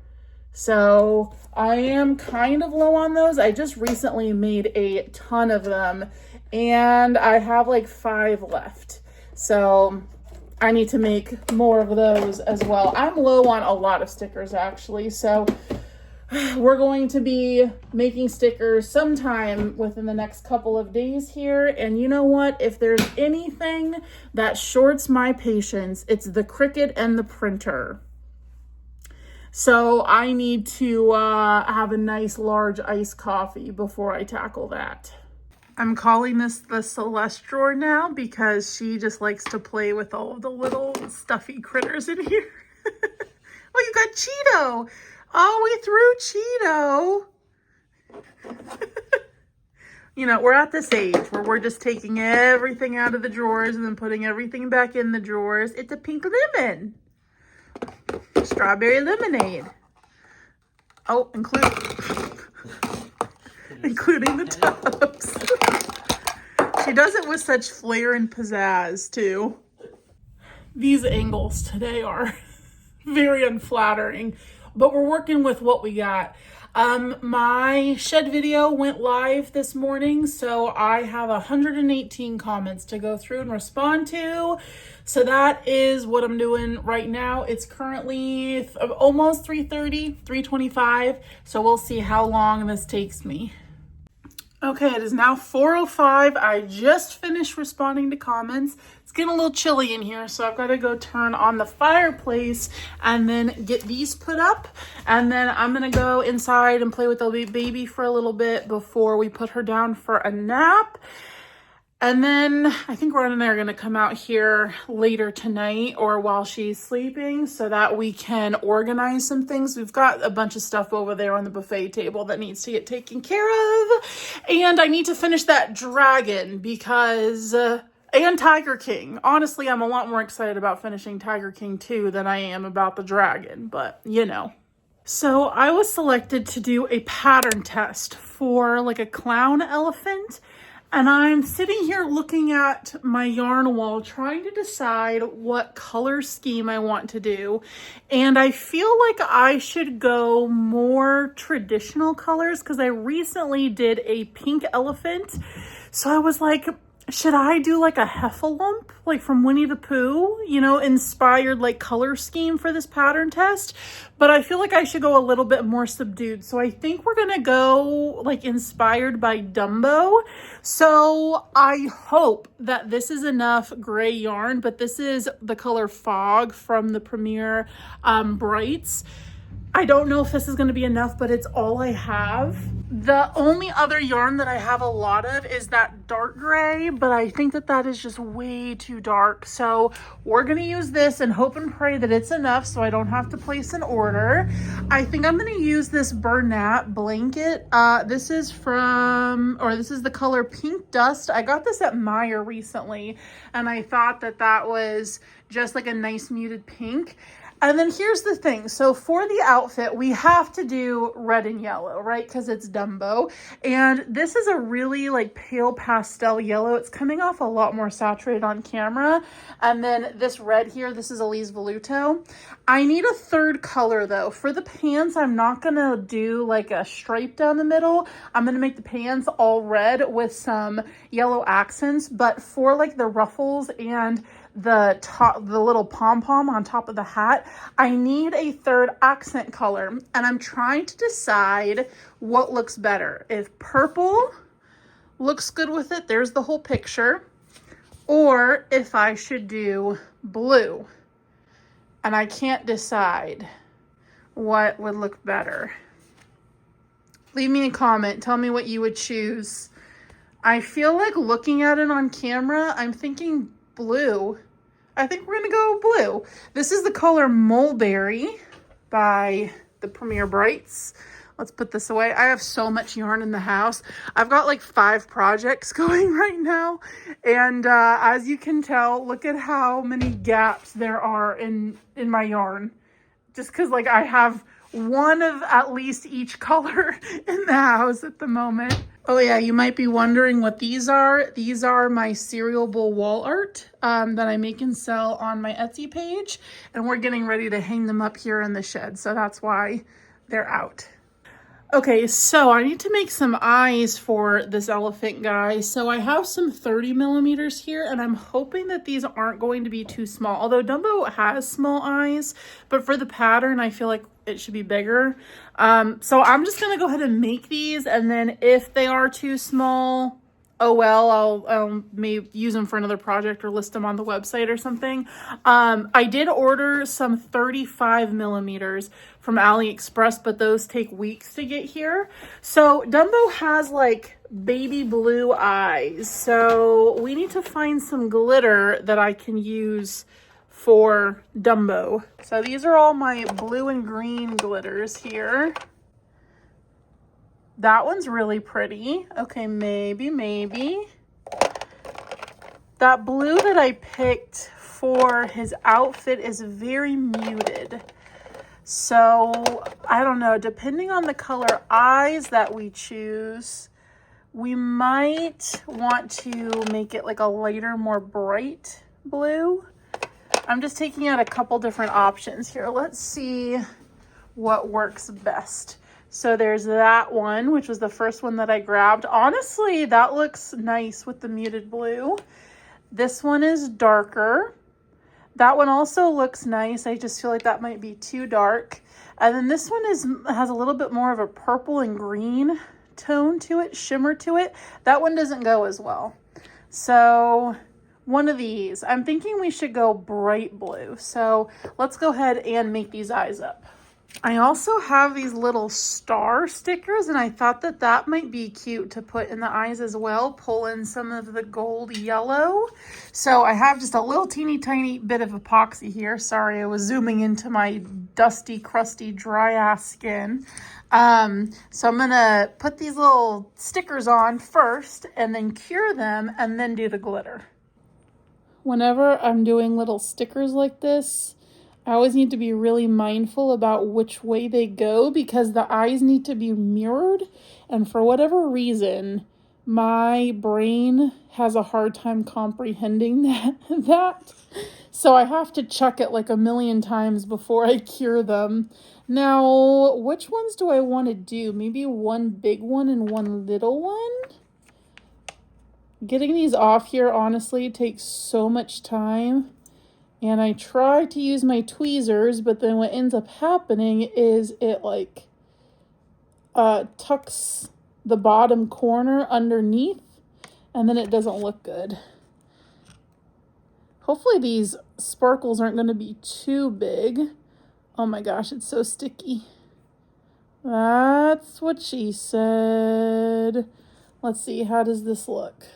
So I am kind of low on those. I just recently made a ton of them, and I have like 5 left. So I need to make more of those as well. I'm low on a lot of stickers actually, so we're going to be making stickers sometime within the next couple of days here. And you know what? If there's anything that shorts my patience, it's the Cricut and the printer. So I need to have a nice large iced coffee before I tackle that. I'm calling this the Celeste drawer now because she just likes to play with all of the little stuffy critters in here. Oh, you got Cheeto. Oh, we threw Cheeto. You know, we're at this age where we're just taking everything out of the drawers and then putting everything back in the drawers. It's a pink lemon. Strawberry lemonade. Oh, including the tubs. She does it with such flair and pizzazz, too. These angles today are very unflattering, but we're working with what we got. My shed video went live this morning, so I have 118 comments to go through and respond to. So that is what I'm doing right now. It's currently almost 3:30, 3:25, so we'll see how long this takes me. Okay, it is now 4:05. I just finished responding to comments. It's getting a little chilly in here, so I've got to go turn on the fireplace and then get these put up. And then I'm going to go inside and play with the baby for a little bit before we put her down for a nap. And then I think Ron and I are going to come out here later tonight or while she's sleeping so that we can organize some things. We've got a bunch of stuff over there on the buffet table that needs to get taken care of. And I need to finish that dragon because, and Tiger King. Honestly, I'm a lot more excited about finishing Tiger King 2 than I am about the dragon, but you know. So I was selected to do a pattern test for like a clown elephant. And I'm sitting here looking at my yarn wall trying to decide what color scheme I want to do. And I feel like I should go more traditional colors because I recently did a pink elephant. So I was like, should I do like a heffalump, like from Winnie the Pooh, you know, inspired like color scheme for this pattern test? But I feel like I should go a little bit more subdued. So I think we're going to go like inspired by Dumbo. So I hope that this is enough gray yarn, but this is the color Fog from the Premier Brights. I don't know if this is going to be enough, but it's all I have. The only other yarn that I have a lot of is that dark gray, but I think that that is just way too dark. So we're going to use this and hope and pray that it's enough so I don't have to place an order. I think I'm going to use this Bernat blanket. This is the color Pink Dust. I got this at Meijer recently, and I thought that that was just like a nice muted pink. And then here's the thing. So for the outfit, we have to do red and yellow, right? Because it's Dumbo. And this is a really like pale pastel yellow. It's coming off a lot more saturated on camera. And then this red here, this is Elise Voluto. I need a third color though. For the pants, I'm not going to do like a stripe down the middle. I'm going to make the pants all red with some yellow accents. But for like the ruffles and the little pom-pom on top of the hat, I need a third accent color, and I'm trying to decide what looks better. If purple looks good with it, there's the whole picture, or if I should do blue, and I can't decide what would look better. Leave me a comment, tell me what you would choose. I feel like looking at it on camera, I'm thinking blue. I think we're gonna go blue. This is the color Mulberry by the Premier Brights. Let's put this away. I have so much yarn in the house. I've got like 5 projects going right now. And as you can tell, look at how many gaps there are in my yarn. Just because like I have one of at least each color in the house at the moment. Oh yeah, you might be wondering what these are. These are my cereal bowl wall art that I make and sell on my Etsy page. And we're getting ready to hang them up here in the shed. So that's why they're out. Okay, so I need to make some eyes for this elephant guy. So I have some 30 millimeters here, and I'm hoping that these aren't going to be too small. Although Dumbo has small eyes, but for the pattern, I feel like it should be bigger. So I'm just gonna go ahead and make these, and then if they are too small, oh well, I'll maybe use them for another project or list them on the website or something. I did order some 35 millimeters from AliExpress, but those take weeks to get here. So Dumbo has like baby blue eyes. So we need to find some glitter that I can use for Dumbo. So these are all my blue and green glitters here. That one's really pretty. Okay, maybe. That blue that I picked for his outfit is very muted. So, I don't know, depending on the color eyes that we choose, we might want to make it like a lighter, more bright blue. I'm just taking out a couple different options here. Let's see what works best. So there's that one, which was the first one that I grabbed. Honestly, that looks nice with the muted blue. This one is darker. That one also looks nice. I just feel like that might be too dark. And then this one has a little bit more of a purple and green tone to it, shimmer to it. That one doesn't go as well. So one of these. I'm thinking we should go bright blue. So let's go ahead and make these eyes up. I also have these little star stickers, and I thought that that might be cute to put in the eyes as well. Pull in some of the gold yellow. So I have just a little teeny tiny bit of epoxy here. Sorry, I was zooming into my dusty, crusty, dry ass skin. So I'm gonna put these little stickers on first and then cure them and then do the glitter. Whenever I'm doing little stickers like this, I always need to be really mindful about which way they go because the eyes need to be mirrored. And for whatever reason, my brain has a hard time comprehending that. So I have to check it like a million times before I cure them. Now, which ones do I want to do? Maybe one big one and one little one? Getting these off here, honestly, takes so much time. And I try to use my tweezers, but then what ends up happening is it like tucks the bottom corner underneath, and then it doesn't look good. Hopefully these sparkles aren't going to be too big. Oh my gosh, it's so sticky. That's what she said. Let's see, how does this look?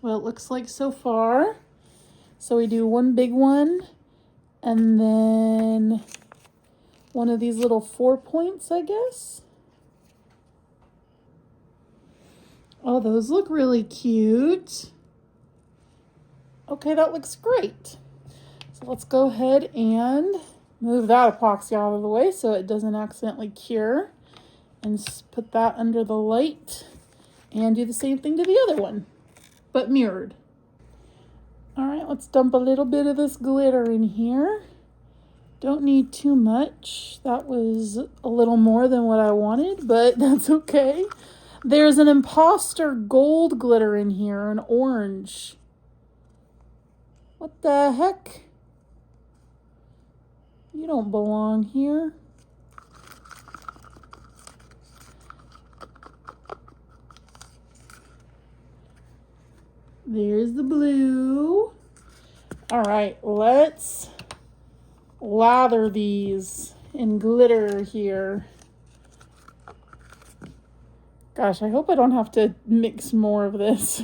What it looks like so far. So we do one big one and then one of these little 4 points, I guess. Oh, those look really cute. Okay, that looks great. So let's go ahead and move that epoxy out of the way so it doesn't accidentally cure. And put that under the light and do the same thing to the other one, but mirrored. All right, let's dump a little bit of this glitter in here. Don't need too much. That was a little more than what I wanted, but that's okay. There's an imposter gold glitter in here, an orange. What the heck? You don't belong here. There's the blue. All right, let's lather these in glitter here. Gosh, I hope I don't have to mix more of this.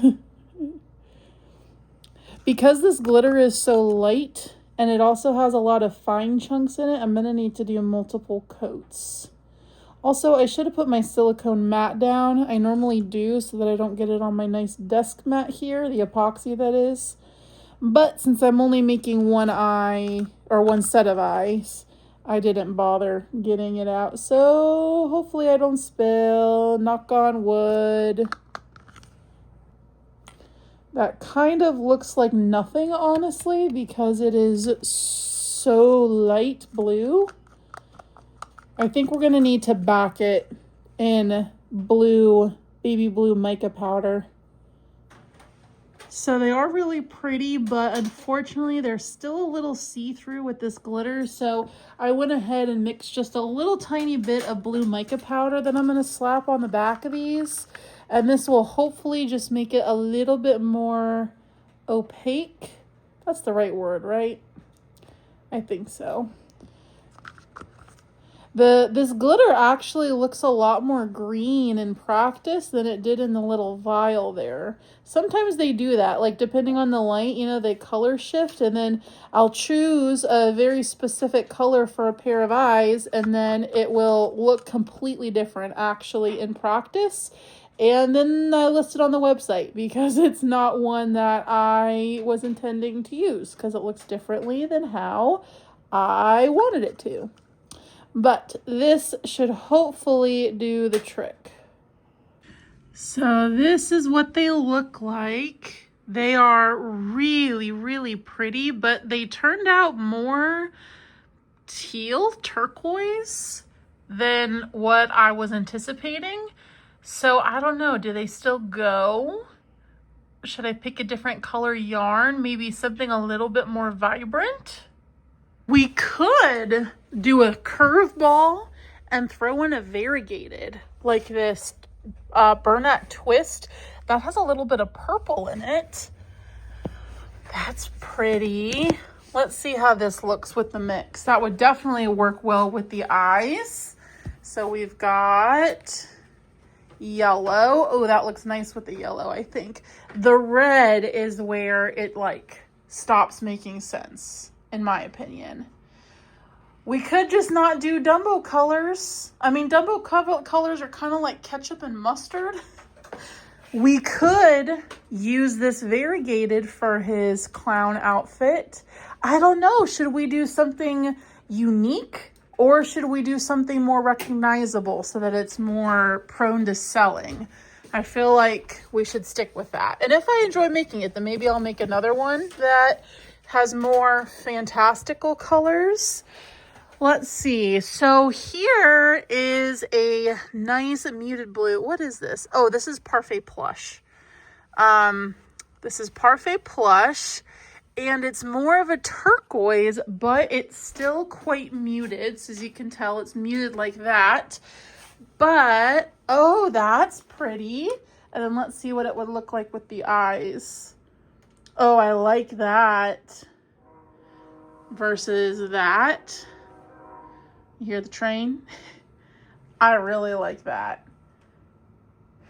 Because this glitter is so light and it also has a lot of fine chunks in it, I'm gonna need to do multiple coats. Also, I should have put my silicone mat down. I normally do so that I don't get it on my nice desk mat here, the epoxy that is. But since I'm only making one eye, or one set of eyes, I didn't bother getting it out. So hopefully I don't spill, knock on wood. That kind of looks like nothing, honestly, because it is so light blue. I think we're going to need to back it in blue, baby blue mica powder. So they are really pretty, but unfortunately they're still a little see-through with this glitter. So I went ahead and mixed just a little tiny bit of blue mica powder that I'm going to slap on the back of these. And this will hopefully just make it a little bit more opaque. That's the right word, right? I think so. This glitter actually looks a lot more green in practice than it did in the little vial there. Sometimes they do that, like depending on the light, you know, they color shift, and then I'll choose a very specific color for a pair of eyes, and then it will look completely different actually in practice. And then I list it on the website because it's not one that I was intending to use because it looks differently than how I wanted it to. But this should hopefully do the trick. So this is what they look like. They are really, really pretty, but they turned out more teal, turquoise than what I was anticipating. So I don't know, do they still go? Should I pick a different color yarn? Maybe something a little bit more vibrant? We could do a curveball and throw in a variegated, like this Bernat twist that has a little bit of purple in it. That's pretty. Let's see how this looks with the mix. That would definitely work well with the eyes. So we've got yellow. Oh, that looks nice with the yellow, I think. The red is where it like stops making sense, in my opinion. We could just not do Dumbo colors. I mean, Dumbo colors are kind of like ketchup and mustard. We could use this variegated for his clown outfit. I don't know. Should we do something unique or should we do something more recognizable so that it's more prone to selling? I feel like we should stick with that. And if I enjoy making it, then maybe I'll make another one that has more fantastical colors. Let's see. So here is a nice muted blue. What is this? Oh, this is Parfait Plush. This is Parfait Plush, and it's more of a turquoise, but it's still quite muted. So as you can tell, it's muted like that. But, oh, that's pretty. And then let's see what it would look like with the eyes. Oh, I like that versus that. You hear the train? I really like that.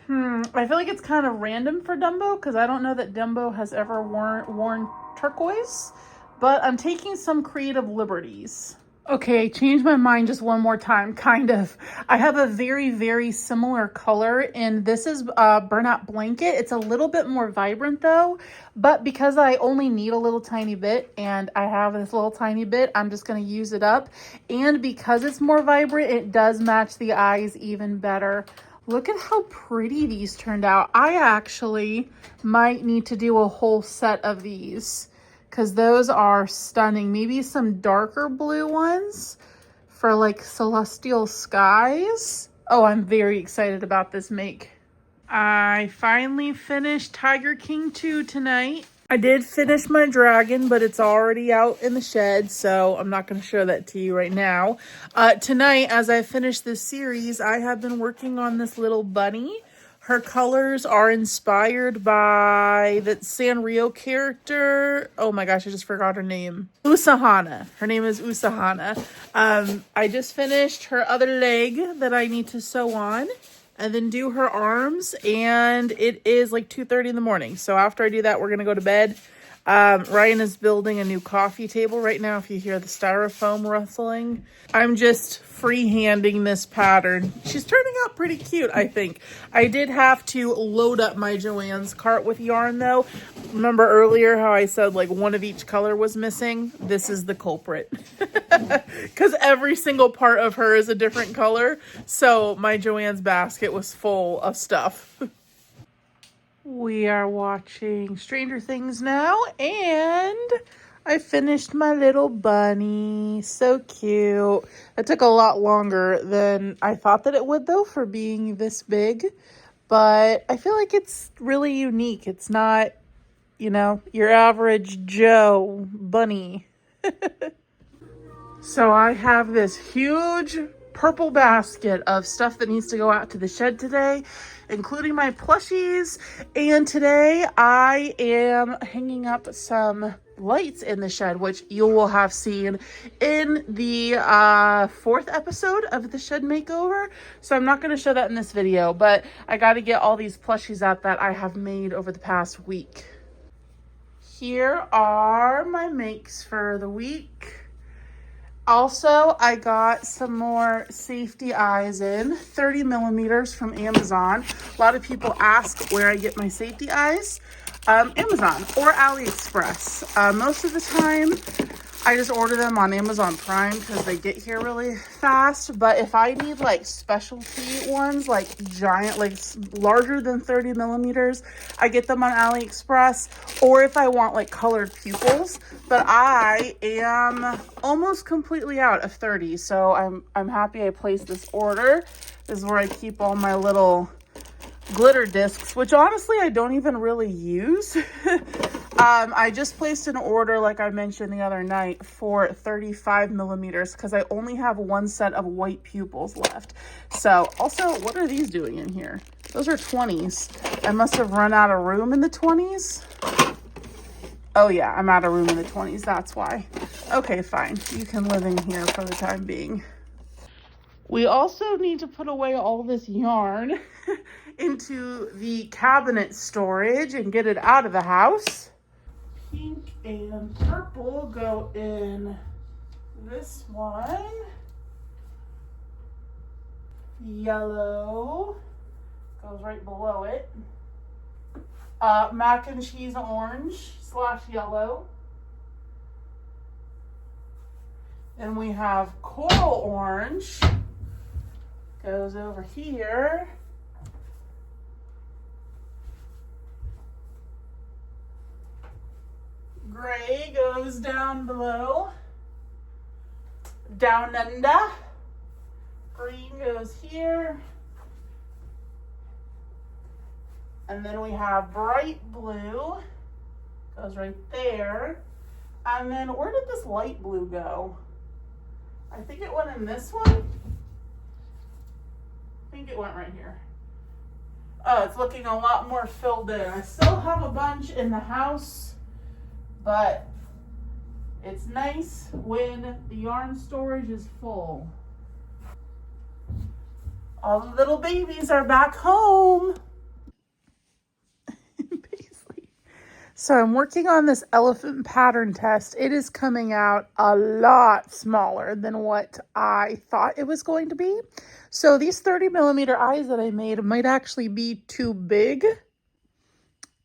I feel like it's kind of random for Dumbo because I don't know that Dumbo has ever worn turquoise, but I'm taking some creative liberties. Okay, I changed my mind just one more time, kind of. I have a very, very similar color, and this is Burnout Blanket. It's a little bit more vibrant though, but because I only need a little tiny bit, and I have this little tiny bit, I'm just gonna use it up. And because it's more vibrant, it does match the eyes even better. Look at how pretty these turned out. I actually might need to do a whole set of these, because those are stunning. Maybe some darker blue ones for like celestial skies. Oh, I'm very excited about this make. I finally finished Tiger King 2 tonight. I did finish my dragon, but it's already out in the shed, so I'm not going to show that to you right now. Tonight, as I finish this series, I have been working on this little bunny. Her colors are inspired by the Sanrio character. Oh my gosh, I just forgot her name. Usahana. Her name is Usahana. I just finished her other leg that I need to sew on and then do her arms, and it is like 2:30 in the morning. So after I do that, we're gonna go to bed. Ryan is building a new coffee table right now. If you hear the styrofoam rustling, I'm just freehanding this pattern. She's turning out pretty cute, I think. I did have to load up my Joann's cart with yarn though. Remember earlier how I said like one of each color was missing? This is the culprit. Because every single part of her is a different color. So my Joann's basket was full of stuff. We are watching Stranger Things now, and I finished my little bunny. So cute. It took a lot longer than I thought that it would, though, for being this big. But I feel like it's really unique. It's not, your average Joe bunny. So I have this huge purple basket of stuff that needs to go out to the shed today, including my plushies. And today I am hanging up some lights in the shed, which you will have seen in the 4th episode of the shed makeover. So I'm not going to show that in this video, but I got to get all these plushies out that I have made over the past week. Here are my makes for the week. Also, I got some more safety eyes in, 30 millimeters from Amazon. A lot of people ask where I get my safety eyes. Amazon or AliExpress. Most of the time, I just order them on Amazon Prime because they get here really fast. But if I need like specialty ones, like giant, like larger than 30 millimeters, I get them on AliExpress. Or if I want like colored pupils, but I am almost completely out of 30. So I'm happy I placed this order. This is where I keep all my little glitter discs, which honestly I don't even really use. I just placed an order, like I mentioned the other night, for 35 millimeters because I only have one set of white pupils left. So also, what are these doing in here? Those are 20s. I must have run out of room in the 20s. Oh yeah, I'm out of room in the 20s. That's why. Okay, fine. You can live in here for the time being. We also need to put away all this yarn into the cabinet storage and get it out of the house. Pink and purple go in this one. Yellow goes right below it. Mac and cheese orange / yellow. Then we have coral orange. Goes over here. Gray goes down below. Down under. Green goes here. And then we have bright blue. Goes right there. And then where did this light blue go? I think it went in this one. I think it went right here. Oh, it's looking a lot more filled in. I still have a bunch in the house, but it's nice when the yarn storage is full. All the little babies are back home. Paisley. So I'm working on this elephant pattern test. It is coming out a lot smaller than what I thought it was going to be. So these 30 millimeter eyes that I made might actually be too big.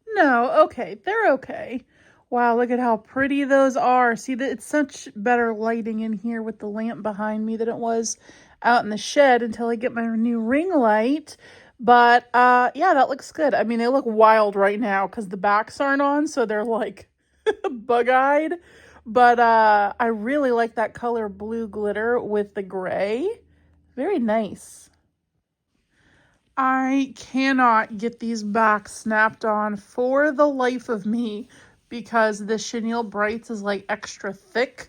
No, okay, they're okay. Wow, look at how pretty those are. See, that it's such better lighting in here with the lamp behind me than it was out in the shed until I get my new ring light. But yeah, that looks good. I mean, they look wild right now because the backs aren't on, so they're like bug-eyed. But I really like that color blue glitter with the gray. Very nice. I cannot get these back snapped on for the life of me because the chenille brights is like extra thick,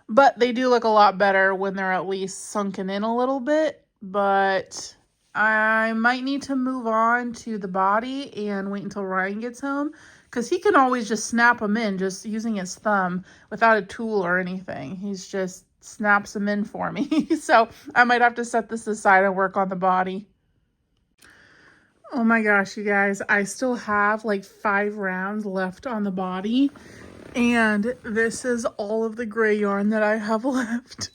but they do look a lot better when they're at least sunken in a little bit. But I might need to move on to the body and wait until Ryan gets home because he can always just snap them in just using his thumb without a tool or anything. He's just snaps them in for me. So I might have to set this aside and work on the body. Oh my gosh, you guys, I still have like 5 rounds left on the body, and this is all of the gray yarn that I have left.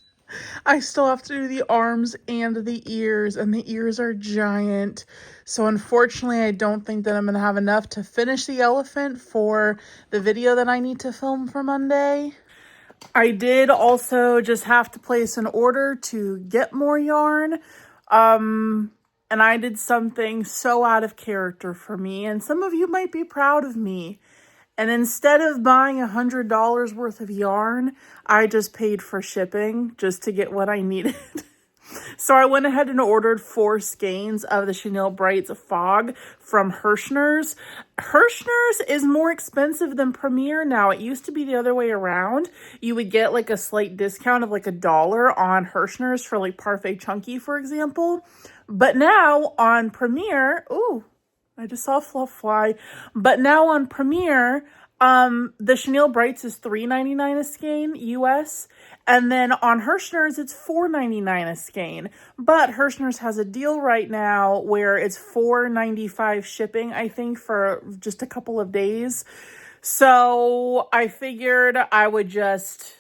I still have to do the arms and the ears, and the ears are giant. So unfortunately, I don't think that I'm going to have enough to finish the elephant for the video that I need to film for Monday. I did also just have to place an order to get more yarn. And I did something so out of character for me, and some of you might be proud of me. And instead of buying $100 worth of yarn, I just paid for shipping just to get what I needed. So I went ahead and ordered 4 skeins of the Chenille Brights Fog from Hirschner's. Hirschner's is more expensive than Premier now. It used to be the other way around. You would get like a slight discount of like $1 on Hirschner's for like Parfait Chunky, for example. But now on Premier, ooh, I just saw a fluff fly. But now on Premier, the Chenille Brights is $3.99 a skein US, and then on Hirschner's it's $4.99 a skein. But Hirschner's has a deal right now where it's $4.95 shipping, I think, for just a couple of days. So I figured I would just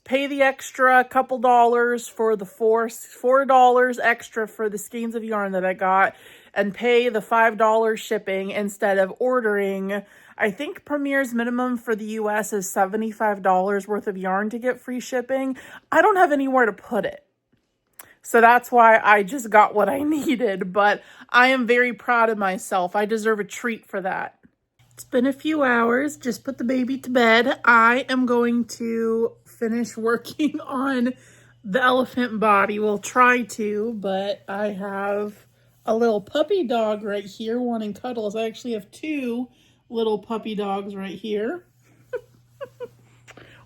pay the extra couple dollars for the $4 extra for the skeins of yarn that I got, and pay the $5 shipping instead of ordering. I think Premier's minimum for the US is $75 worth of yarn to get free shipping. I don't have anywhere to put it. So that's why I just got what I needed, but I am very proud of myself. I deserve a treat for that. It's been a few hours, just put the baby to bed. I am going to finish working on the elephant body. We'll try to, but I have a little puppy dog right here wanting cuddles. I actually have 2 little puppy dogs right here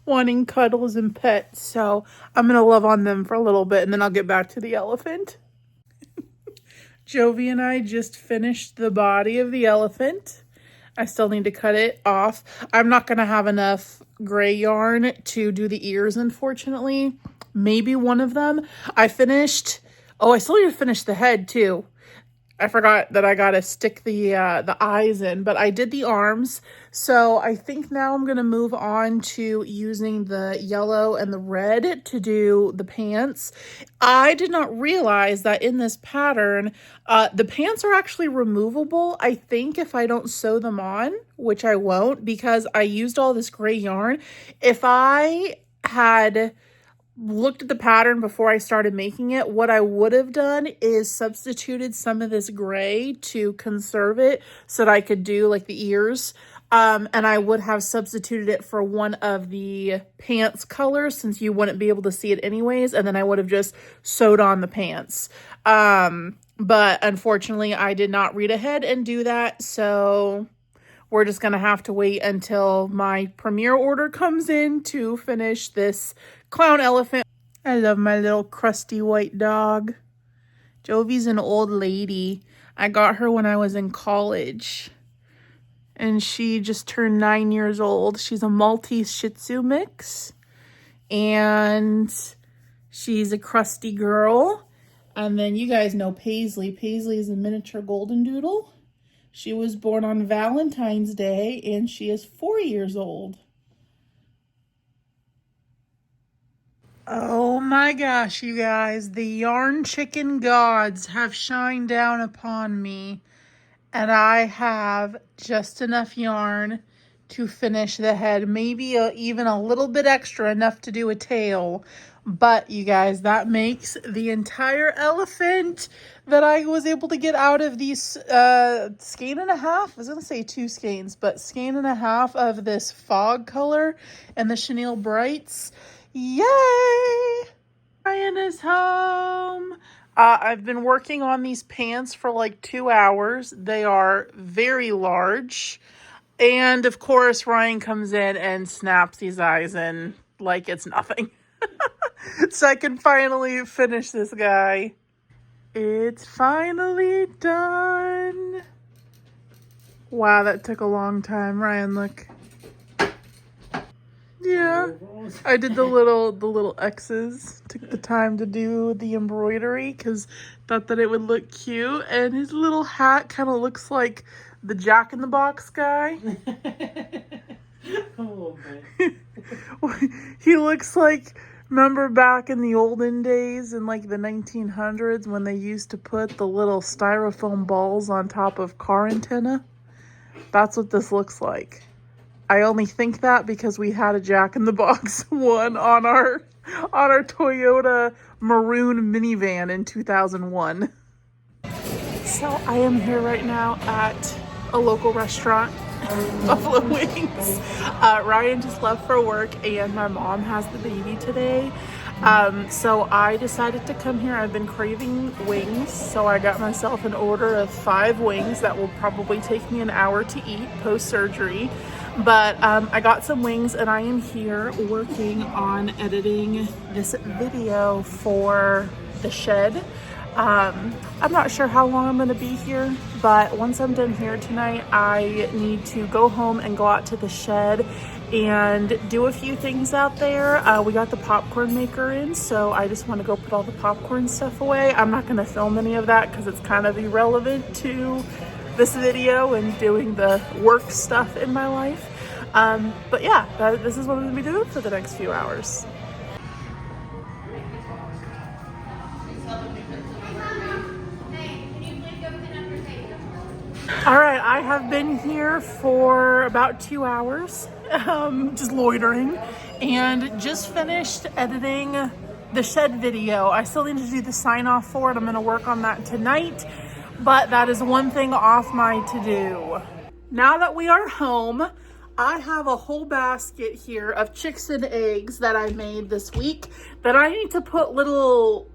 wanting cuddles and pets. So I'm going to love on them for a little bit, and then I'll get back to the elephant. Jovi and I just finished the body of the elephant. I still need to cut it off. I'm not going to have enough gray yarn to do the ears, unfortunately. Maybe one of them. I finished... Oh, I still need to finish the head, too. I forgot that I got to stick the eyes in, but I did the arms. So I think now I'm going to move on to using the yellow and the red to do the pants. I did not realize that in this pattern, the pants are actually removable, I think, if I don't sew them on, which I won't because I used all this gray yarn. If I had looked at the pattern before I started making it, what I would have done is substituted some of this gray to conserve it so that I could do like the ears. And I would have substituted it for one of the pants colors since you wouldn't be able to see it anyways. And then I would have just sewed on the pants. But unfortunately, I did not read ahead and do that. So we're just going to have to wait until my Premier order comes in to finish this clown elephant. I love my little crusty white dog. Jovi's an old lady. I got her when I was in college. And she just turned 9 years old. She's a Maltese Shih Tzu mix. And she's a crusty girl. And then you guys know Paisley. Paisley is a miniature golden doodle. She was born on Valentine's Day and she is 4 years old. Oh my gosh, you guys, the yarn chicken gods have shined down upon me, and I have just enough yarn to finish the head, maybe even a little bit extra, enough to do a tail. But you guys, that makes the entire elephant that I was able to get out of these skein and a half. I was gonna say 2 skeins, but skein and a half of this fog color and the chenille brights. Yay! Ryan is home. I've been working on these pants for like 2 hours. They are very large. And of course, Ryan comes in and snaps his eyes in like it's nothing. So I can finally finish this guy. It's finally done. Wow, that took a long time. Ryan, look. Yeah, I did the little X's. Took the time to do the embroidery because thought that it would look cute. And his little hat kind of looks like the Jack in the Box guy. Oh, he looks like, remember back in the olden days in like the 1900s when they used to put the little styrofoam balls on top of car antenna? That's what this looks like. I only think that because we had a Jack in the Box one on our Toyota maroon minivan in 2001. So I am here right now at a local restaurant, Buffalo Wings. Ryan just left for work and my mom has the baby today. So I decided to come here. I've been craving wings, so I got myself an order of 5 wings that will probably take me an hour to eat post-surgery. But I got some wings and I am here working on editing this video for the shed. I'm not sure how long I'm going to be here, but once I'm done here tonight, I need to go home and go out to the shed and do a few things out there. We got the popcorn maker in, so I just want to go put all the popcorn stuff away. I'm not going to film any of that because it's kind of irrelevant to this video and doing the work stuff in my life. But yeah, this is what I'm going to be doing for the next few hours. All right, I have been here for about 2 hours, just loitering, and just finished editing the shed video. I still need to do the sign off for it. I'm gonna work on that tonight, but that is one thing off my to-do. Now that we are home, I have a whole basket here of chicks and eggs that I made this week that I need to put little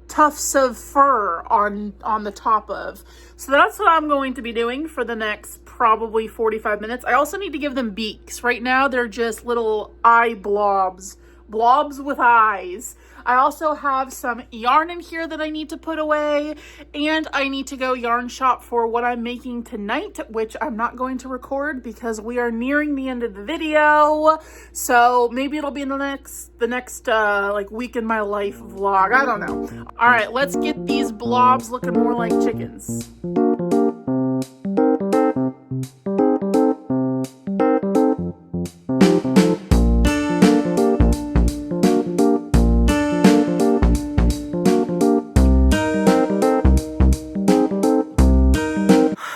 tufts of fur on the top of. So that's what I'm going to be doing for the next probably 45 minutes. I also need to give them beaks. Right now they're just little eye blobs with eyes. I also have some yarn in here that I need to put away, and I need to go yarn shop for what I'm making tonight, which I'm not going to record because we are nearing the end of the video. So maybe it'll be in the next like week in my life vlog. I don't know. All right, let's get these blobs looking more like chickens.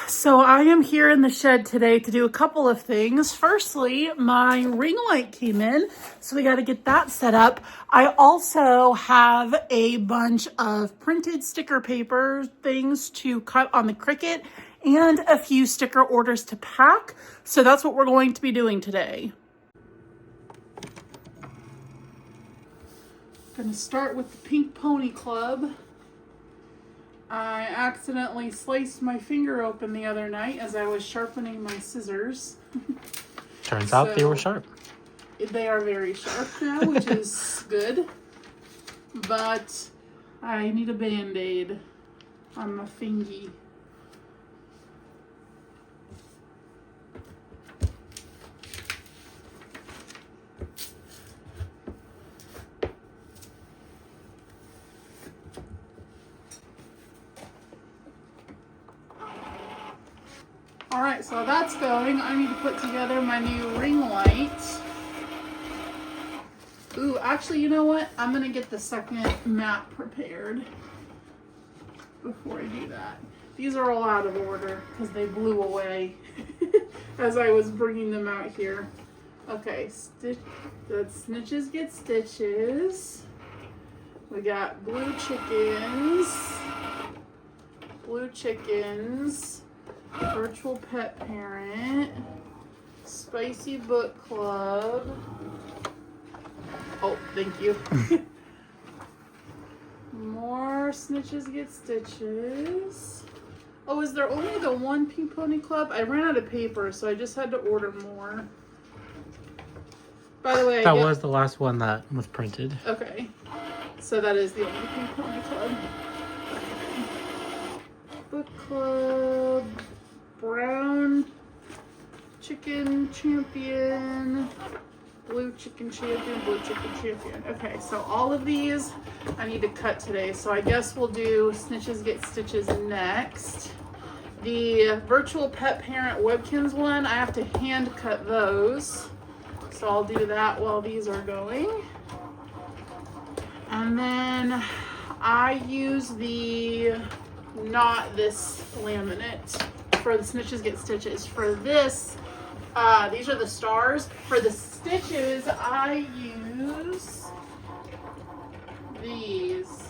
So I am here in the shed today to do a couple of things. Firstly, my ring light came in, so we got to get that set up. I also have a bunch of printed sticker paper things to cut on the Cricut and a few sticker orders to pack. So that's what we're going to be doing today. Gonna start with the Pink Pony Club. I accidentally sliced my finger open the other night as I was sharpening my scissors. Turns out they were sharp. They are very sharp now, which is good. But I need a Band-Aid on my fingy. All right, so that's going. I need to put together my new ring light. Ooh, actually, you know what? I'm gonna get the second mat prepared before I do that. These are all out of order because they blew away as I was bringing them out here. Okay, the snitches get stitches. We got blue chickens, virtual pet parent, spicy book club. Oh, thank you. More snitches get stitches. Oh, is there only the one Pink Pony Club? I ran out of paper, so I just had to order more. By the way, that was the last one that was printed. Okay, so that is the only Pink Pony Club. Book club, brown chicken champion, blue chicken champion, blue chicken champion. Okay, so all of these I need to cut today. So I guess we'll do Snitches Get Stitches next. The virtual pet parent Webkins one, I have to hand cut those. So I'll do that while these are going. And then I use not this laminate for the Snitches Get Stitches. For this, these are the stars. For the stitches, I use these.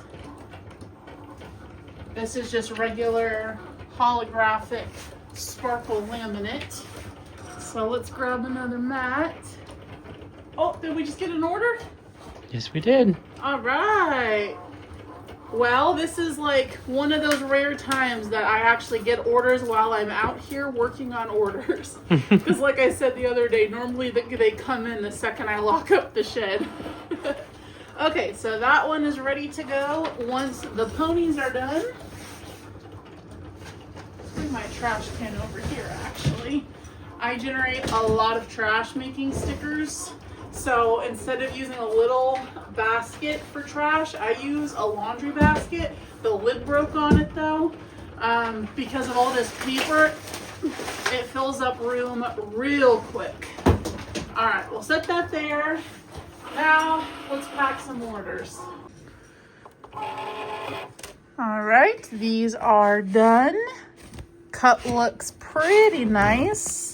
This is just regular holographic sparkle laminate. So let's grab another mat. Oh, did we just get an order? Yes, we did. All right. Well, this is like one of those rare times that I actually get orders while I'm out here working on orders. Because like I said the other day, normally they come in the second I lock up the shed. Okay, so that one is ready to go. Once the ponies are done, bring my trash can over here actually. I generate a lot of trash making stickers. So instead of using a little basket for trash, I use a laundry basket. The lid broke on it though. Because of all this paper, it fills up room real quick. All right, we'll set that there. Now let's pack some orders. All right, these are done. Cut looks pretty nice.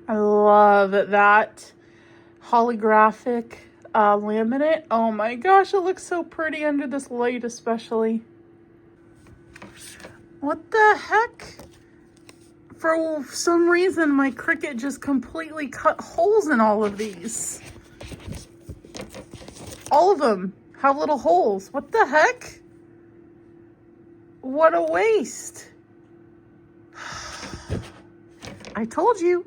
I love that holographic laminate. Oh my gosh, it looks so pretty under this light especially. What the heck? For some reason, my Cricut just completely cut holes in all of these. All of them have little holes. What the heck? What a waste. I told you.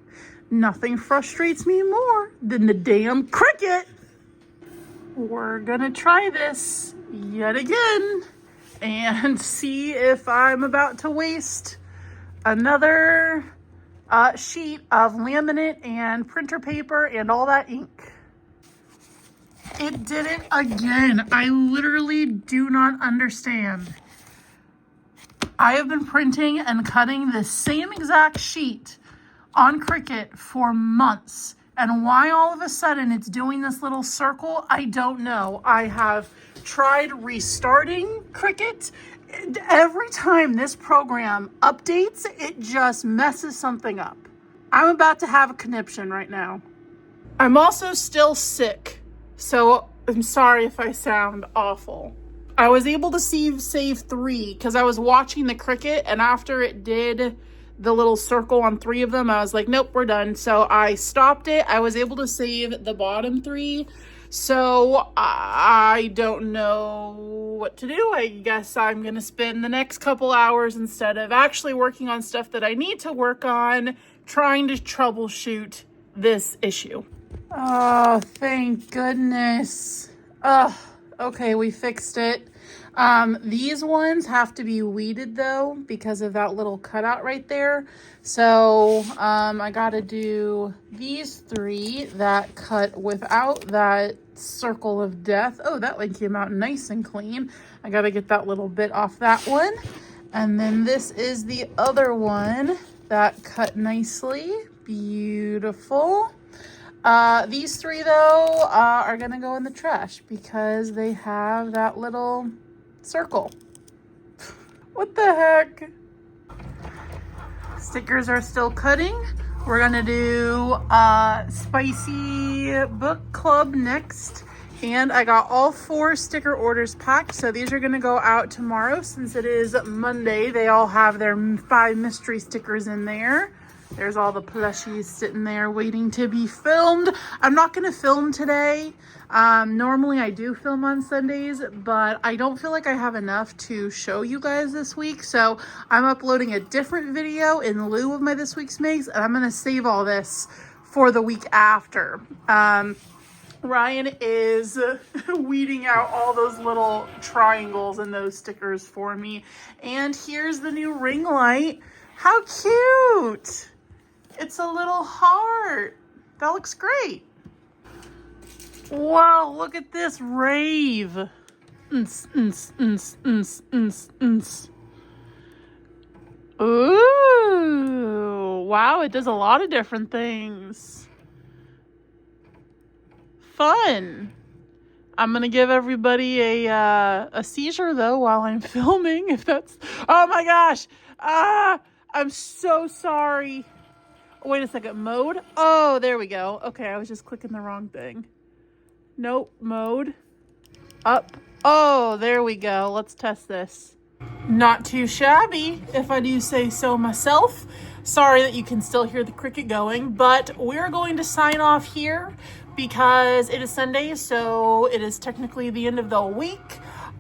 Nothing frustrates me more than the damn Cricut. We're gonna try this yet again and see if I'm about to waste another sheet of laminate and printer paper and all that ink. It did it again. I literally do not understand. I have been printing and cutting the same exact sheet on Cricut for months, and why all of a sudden it's doing this little circle, I don't know. I have tried restarting Cricut. Every time this program updates, it just messes something up. I'm about to have a conniption right now. I'm also still sick, so I'm sorry if I sound awful. I was able to save 3 because I was watching the Cricut, and after it did the little circle on 3 of them, I was like, nope, we're done. So I stopped it. I was able to save the bottom 3. So I don't know what to do. I guess I'm going to spend the next couple hours, instead of actually working on stuff that I need to work on, trying to troubleshoot this issue. Oh, thank goodness. Okay, we fixed it. These ones have to be weeded though because of that little cutout right there. So I gotta do these 3 that cut without that circle of death. Oh, that one came out nice and clean. I gotta get that little bit off that one. And then this is the other one that cut nicely. Beautiful. These 3 though are gonna go in the trash because they have that little circle. What the heck? Stickers are still cutting. We're gonna do Spicy Book Club next. And I got all 4 sticker orders packed. So these are gonna go out tomorrow since it is Monday. They all have their 5 mystery stickers in there. There's all the plushies sitting there waiting to be filmed. I'm not going to film today. Normally I do film on Sundays, but I don't feel like I have enough to show you guys this week. So I'm uploading a different video in lieu of my this week's makes, and I'm going to save all this for the week after. Ryan is weeding out all those little triangles and those stickers for me. And here's the new ring light. How cute! It's a little heart. That looks great. Wow, look at this rave. Ooh, wow, it does a lot of different things. Fun. I'm gonna give everybody a seizure though while I'm filming, if that's, oh my gosh. I'm so sorry. Wait a second, mode? Oh, there we go. Okay, I was just clicking the wrong thing. Nope, mode. Up. Oh, there we go. Let's test this. Not too shabby, if I do say so myself. Sorry that you can still hear the cricket going, but we're going to sign off here because it is Sunday, so it is technically the end of the week.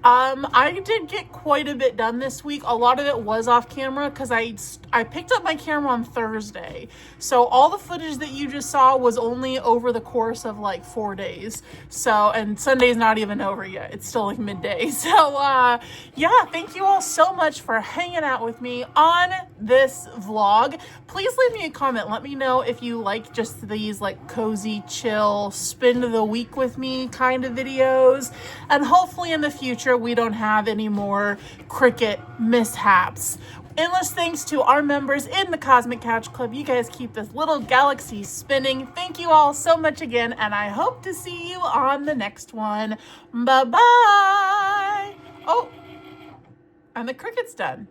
I did get quite a bit done this week. A lot of it was off camera because I picked up my camera on Thursday. So all the footage that you just saw was only over the course of like 4 days. So, and Sunday's not even over yet. It's still like midday. So, yeah, thank you all so much for hanging out with me on this vlog. Please leave me a comment. Let me know if you like just these like cozy, chill, spend the week with me kind of videos. And hopefully in the future, we don't have any more Cricut mishaps. Endless thanks to our members in the Cosmic Couch Club. You guys keep this little galaxy spinning. Thank you all so much again, and I hope to see you on the next one. Bye-bye. Oh, and the Cricut's done.